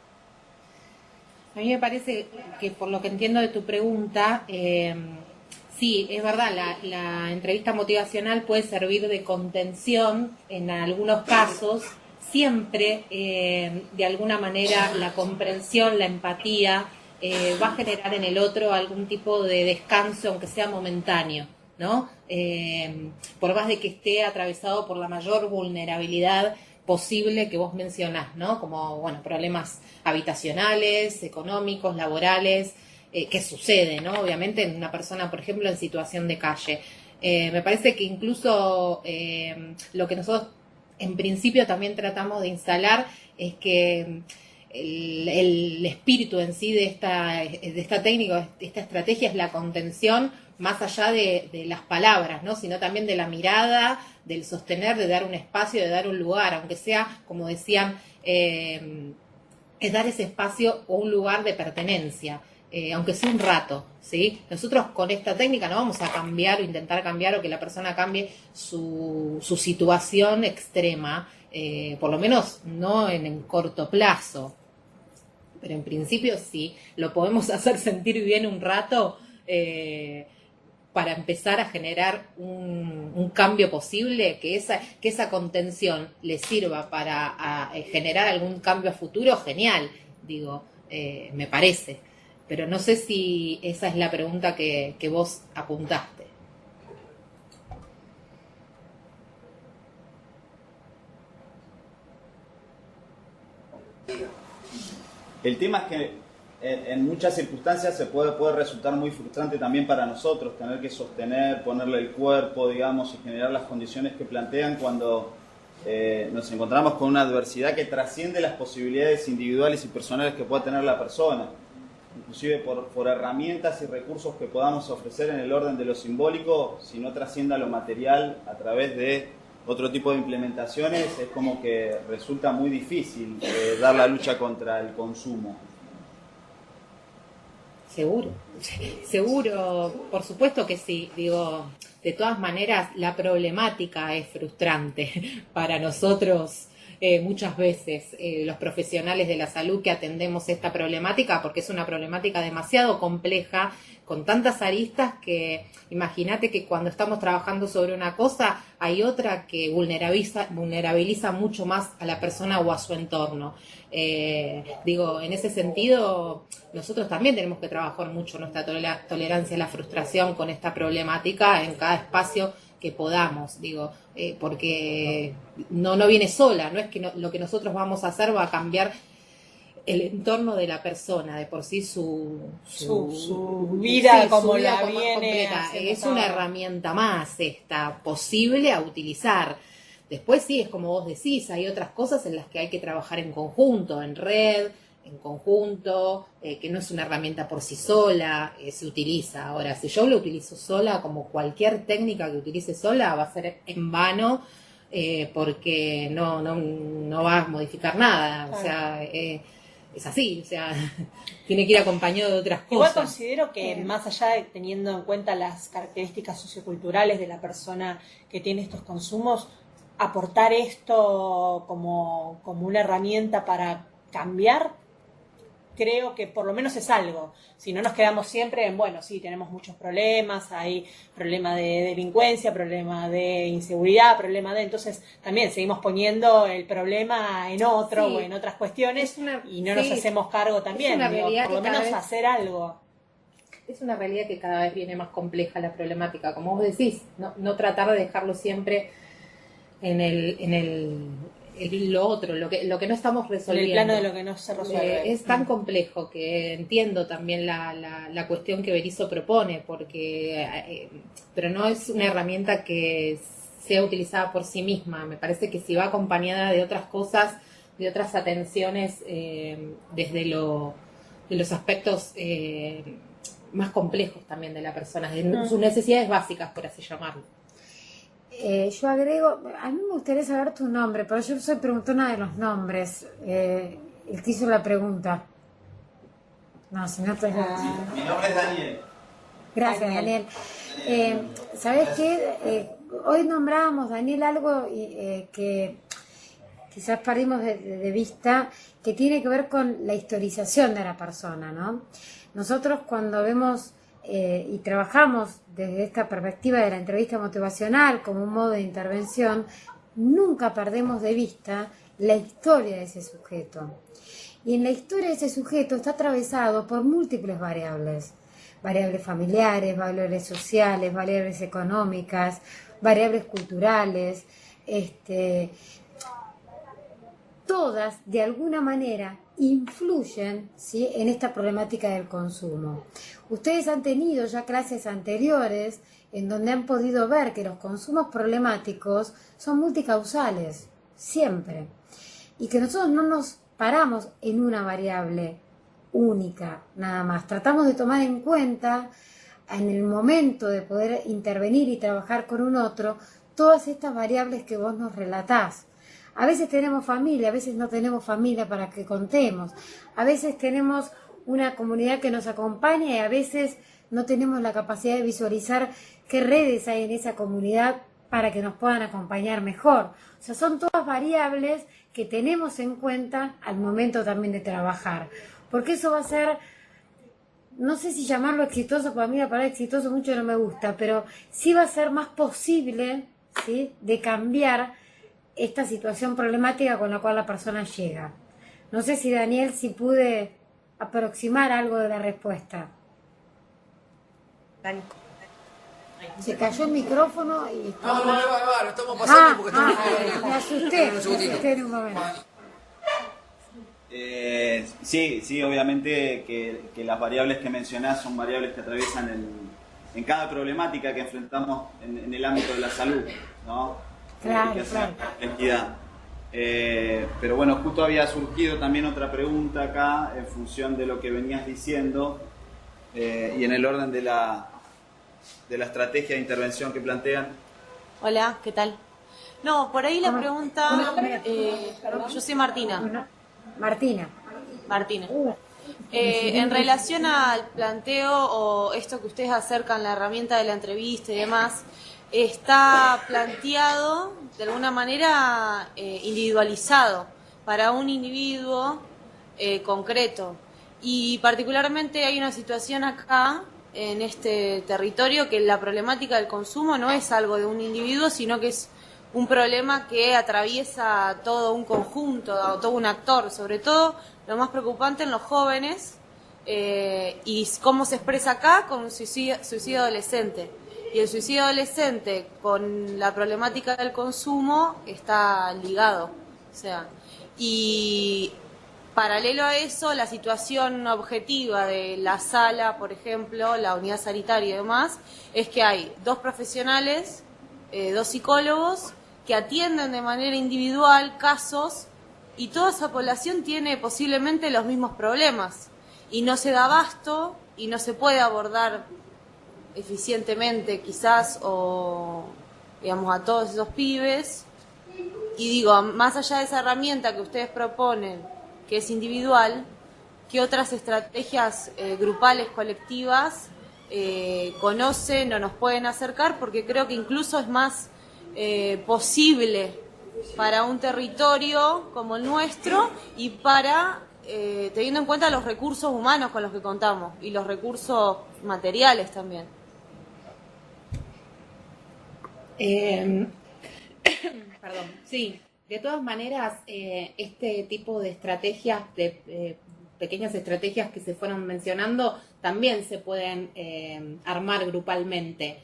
A mí me parece que, por lo que entiendo de tu pregunta, sí, es verdad, la entrevista motivacional puede servir de contención en algunos casos. Siempre, de alguna manera, la comprensión, la empatía, va a generar en el otro algún tipo de descanso, aunque sea momentáneo, ¿no? Por más de que esté atravesado por la mayor vulnerabilidad posible que vos mencionás, ¿no? Como, bueno, problemas habitacionales, económicos, laborales, que sucede, ¿no? Obviamente en una persona, por ejemplo, en situación de calle. Me parece que incluso lo que nosotros en principio también tratamos de instalar es que el espíritu en sí de esta técnica, de esta estrategia, es la contención más allá de las palabras, ¿no? Sino también de la mirada, del sostener, de dar un espacio, de dar un lugar, aunque sea, como decían, es dar ese espacio o un lugar de pertenencia, aunque sea un rato, ¿sí? Nosotros con esta técnica no vamos a cambiar o intentar cambiar o que la persona cambie su situación extrema, por lo menos no en corto plazo, pero en principio sí, lo podemos hacer sentir bien un rato, para empezar a generar un cambio posible, que esa contención le sirva para generar algún cambio a futuro, genial, digo, me parece. Pero no sé si esa es la pregunta que vos apuntaste.
El tema es que en muchas circunstancias se puede resultar muy frustrante también para nosotros tener que sostener, ponerle el cuerpo, digamos, y generar las condiciones que plantean cuando nos encontramos con una adversidad que trasciende las posibilidades individuales y personales que pueda tener la persona, inclusive por herramientas y recursos que podamos ofrecer en el orden de lo simbólico, si no trascienda lo material a través de otro tipo de implementaciones, es como que resulta muy difícil dar la lucha contra el consumo.
Seguro, por supuesto que sí. Digo, de todas maneras, la problemática es frustrante para nosotros muchas veces, los profesionales de la salud que atendemos esta problemática, porque es una problemática demasiado compleja, con tantas aristas que imagínate que cuando estamos trabajando sobre una cosa, hay otra que vulnerabiliza mucho más a la persona o a su entorno. Digo, en ese sentido, nosotros también tenemos que trabajar mucho nuestra tolerancia a la frustración con esta problemática en cada espacio que podamos, digo, porque no viene sola, no es que lo que nosotros vamos a hacer va a cambiar el entorno de la persona, de por sí su
vida,
sí,
como
su vida
la viene
completa. Es
todo.
una herramienta más esta, posible a utilizar. Después sí, es como vos decís, hay otras cosas en las que hay que trabajar en conjunto, en red, en conjunto, que no es una herramienta por sí sola, se utiliza. Ahora, si yo lo utilizo sola, como cualquier técnica que utilice sola, va a ser en vano, porque no va a modificar nada.
Claro.
O sea, es así, o sea, tiene que ir acompañado de otras
Igual
cosas.
considero que más allá de teniendo en cuenta las características socioculturales de la persona que tiene estos consumos, aportar esto como una herramienta para cambiar, creo que por lo menos es algo. Si no nos quedamos siempre en, bueno, sí, tenemos muchos problemas, hay problema de delincuencia, problema de inseguridad, entonces también seguimos poniendo el problema en otro o en otras cuestiones y no nos hacemos cargo también, por lo menos hacer algo.
Es una realidad que cada vez viene más compleja la problemática, como vos decís, no tratar de dejarlo siempre en lo otro, lo que no estamos resolviendo.
En el plano de lo que no se resuelve.
Es tan complejo que entiendo también la cuestión que Berisso propone, pero no es una herramienta que sea utilizada por sí misma. Me parece que si va acompañada de otras cosas, de otras atenciones, desde los aspectos más complejos también de la persona, de sus necesidades básicas, por así llamarlo.
Yo agrego, a mí me gustaría saber tu nombre, pero yo soy preguntona de los nombres. El que hizo la pregunta. No, si no te...
Mi nombre es Daniel.
Gracias, Daniel. ¿Sabes qué? Hoy nombrábamos, Daniel, algo que quizás perdimos de vista, que tiene que ver con la historización de la persona, ¿no? Nosotros cuando vemos y trabajamos desde esta perspectiva de la entrevista motivacional como un modo de intervención, nunca perdemos de vista la historia de ese sujeto. Y en la historia de ese sujeto está atravesado por múltiples variables. Variables familiares, variables sociales, variables económicas, variables culturales, todas de alguna manera influyen, ¿sí?, en esta problemática del consumo. Ustedes han tenido ya clases anteriores en donde han podido ver que los consumos problemáticos son multicausales, siempre, y que nosotros no nos paramos en una variable única nada más. Tratamos de tomar en cuenta en el momento de poder intervenir y trabajar con un otro todas estas variables que vos nos relatás. A veces tenemos familia, a veces no tenemos familia para que contemos. A veces tenemos una comunidad que nos acompaña y a veces no tenemos la capacidad de visualizar qué redes hay en esa comunidad para que nos puedan acompañar mejor. O sea, son todas variables que tenemos en cuenta al momento también de trabajar. Porque eso va a ser no sé si llamarlo exitoso, para mí la palabra exitoso mucho no me gusta, pero sí va a ser más posible, ¿sí?, de cambiar esta situación problemática con la cual la persona llega. No sé si Daniel, si pude aproximar algo de la respuesta. Se cayó el micrófono y...
No, lo estamos pasando porque estamos...
me asusté,
Un segundito.
en un momento.
Sí, obviamente que las variables que mencionás son variables que atraviesan en cada problemática que enfrentamos en el ámbito de la salud, ¿no?
Claro,
Que hace
claro.
complejidad. Pero bueno, justo había surgido también otra pregunta acá en función de lo que venías diciendo y en el orden de la estrategia de intervención que plantean.
Hola, ¿qué tal? No, por ahí la pregunta... yo soy Martina.
Martina.
En relación al planteo o esto que ustedes acercan, la herramienta de la entrevista y demás, está planteado de alguna manera individualizado para un individuo concreto. Y particularmente hay una situación acá, en este territorio, que la problemática del consumo no es algo de un individuo, sino que es un problema que atraviesa todo un conjunto, todo un actor, sobre todo lo más preocupante en los jóvenes, y cómo se expresa acá con un suicidio adolescente. Y el suicidio adolescente con la problemática del consumo está ligado. O sea, y paralelo a eso, la situación objetiva de la sala, por ejemplo, la unidad sanitaria y demás, es que hay 2 profesionales, 2 psicólogos, que atienden de manera individual casos, y toda esa población tiene posiblemente los mismos problemas, y no se da abasto, y no se puede abordar eficientemente quizás, o digamos, a todos esos pibes. Y digo, más allá de esa herramienta que ustedes proponen, que es individual, ¿qué otras estrategias grupales, colectivas conocen o nos pueden acercar? Porque creo que incluso es más posible para un territorio como el nuestro y para, teniendo en cuenta los recursos humanos con los que contamos y los recursos materiales también.
Perdón, sí. De todas maneras, este tipo de estrategias, de pequeñas estrategias que se fueron mencionando, también se pueden armar grupalmente.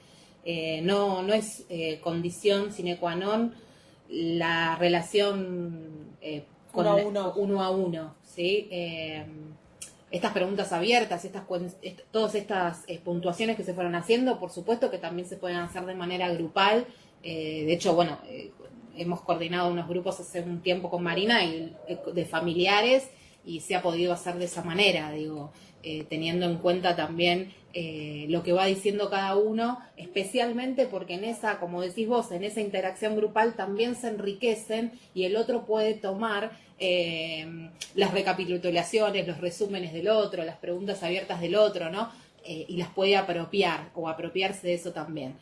No es condición sine qua non la relación uno a uno, ¿sí? Estas preguntas abiertas, todas estas puntuaciones que se fueron haciendo, por supuesto que también se pueden hacer de manera grupal. De hecho, bueno, hemos coordinado unos grupos hace un tiempo con Marina de familiares, y se ha podido hacer de esa manera, digo, teniendo en cuenta también lo que va diciendo cada uno, especialmente porque en esa, como decís vos, en esa interacción grupal también se enriquecen y el otro puede tomar las recapitulaciones, los resúmenes del otro, las preguntas abiertas del otro, ¿no? Y las puede apropiar o apropiarse de eso también.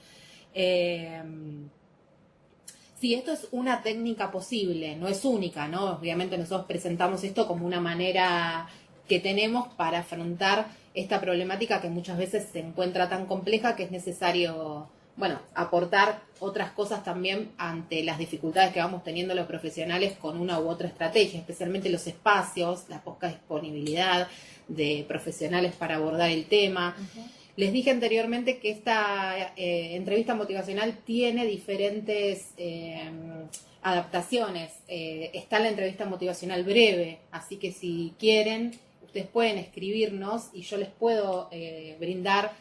Sí, esto es una técnica posible, no es única, ¿no? Obviamente nosotros presentamos esto como una manera que tenemos para afrontar esta problemática que muchas veces se encuentra tan compleja que es necesario, bueno, aportar otras cosas también ante las dificultades que vamos teniendo los profesionales con una u otra estrategia, especialmente los espacios, la poca disponibilidad de profesionales para abordar el tema. Uh-huh. Les dije anteriormente que esta entrevista motivacional tiene diferentes adaptaciones. Está la entrevista motivacional breve, así que si quieren, ustedes pueden escribirnos y yo les puedo brindar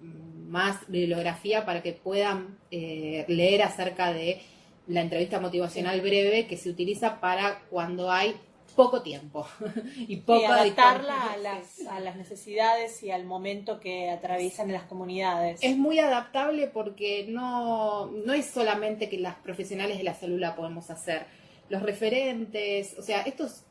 más bibliografía para que puedan leer acerca de la entrevista motivacional breve, que se utiliza para cuando hay poco tiempo y poco
adaptarla a las necesidades y al momento que atraviesan en las comunidades.
Es muy adaptable porque no es solamente que las profesionales de la salud la podemos hacer, los referentes, o sea, esto es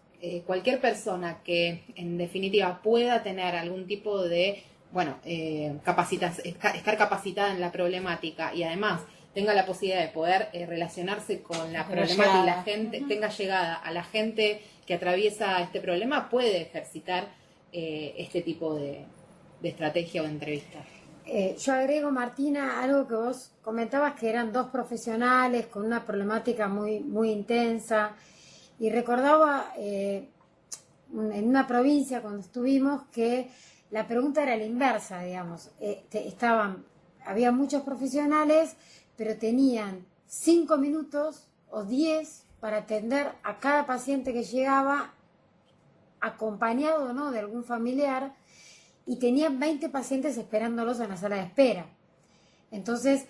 cualquier persona que en definitiva pueda tener algún tipo de, bueno, estar capacitada en la problemática y además tenga la posibilidad de poder relacionarse con la problemática y la gente, tenga llegada a la gente que atraviesa este problema, puede ejercitar este tipo estrategia o de entrevista.
Yo agrego, Martina, algo que vos comentabas, que eran dos profesionales con una problemática muy, muy intensa, y recordaba en una provincia cuando estuvimos que la pregunta era la inversa, digamos. Había muchos profesionales, pero tenían 5 minutos o 10 para atender a cada paciente que llegaba, acompañado o no de algún familiar, y tenían 20 pacientes esperándolos en la sala de espera. Entonces,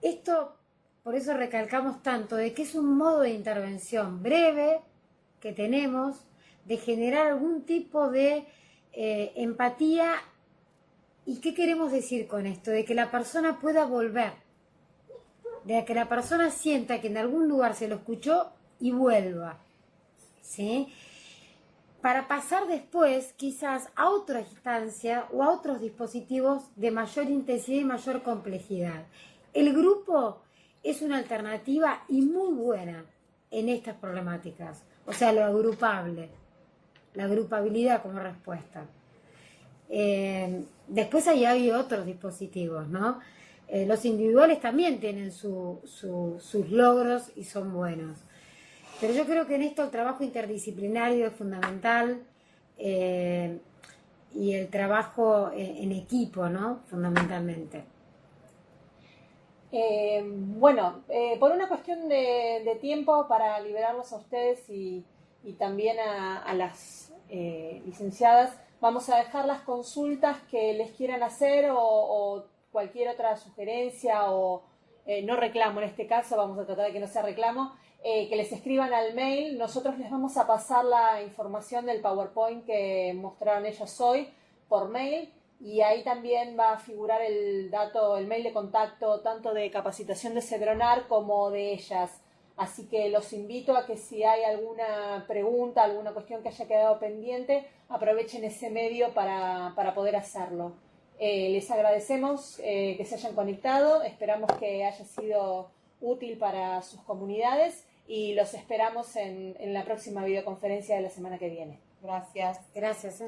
esto, por eso recalcamos tanto, de que es un modo de intervención breve que tenemos, de generar algún tipo de empatía. ¿Y qué queremos decir con esto? De que la persona pueda volver, de que la persona sienta que en algún lugar se lo escuchó y vuelva, ¿sí? Para pasar después quizás a otra instancia o a otros dispositivos de mayor intensidad y mayor complejidad. El grupo es una alternativa y muy buena en estas problemáticas, o sea, lo agrupable, la agrupabilidad como respuesta. Después hay otros dispositivos, ¿no? Los individuales también tienen sus logros y son buenos. Pero yo creo que en esto el trabajo interdisciplinario es fundamental, y el trabajo en equipo, ¿no? Fundamentalmente.
Por una cuestión de tiempo, para liberarlos a ustedes y también a las licenciadas, vamos a dejar las consultas que les quieran hacer o cualquier otra sugerencia o no reclamo en este caso, vamos a tratar de que no sea reclamo, que les escriban al mail. Nosotros les vamos a pasar la información del PowerPoint que mostraron ellas hoy por mail, y ahí también va a figurar el mail de contacto tanto de capacitación de Cedronar como de ellas. Así que los invito a que si hay alguna pregunta, alguna cuestión que haya quedado pendiente, aprovechen ese medio para poder hacerlo. Les agradecemos que se hayan conectado, esperamos que haya sido útil para sus comunidades y los esperamos en la próxima videoconferencia de la semana que viene.
Gracias.
Gracias.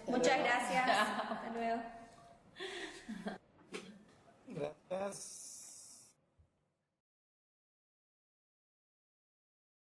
Muchas gracias. Hasta luego.
Gracias.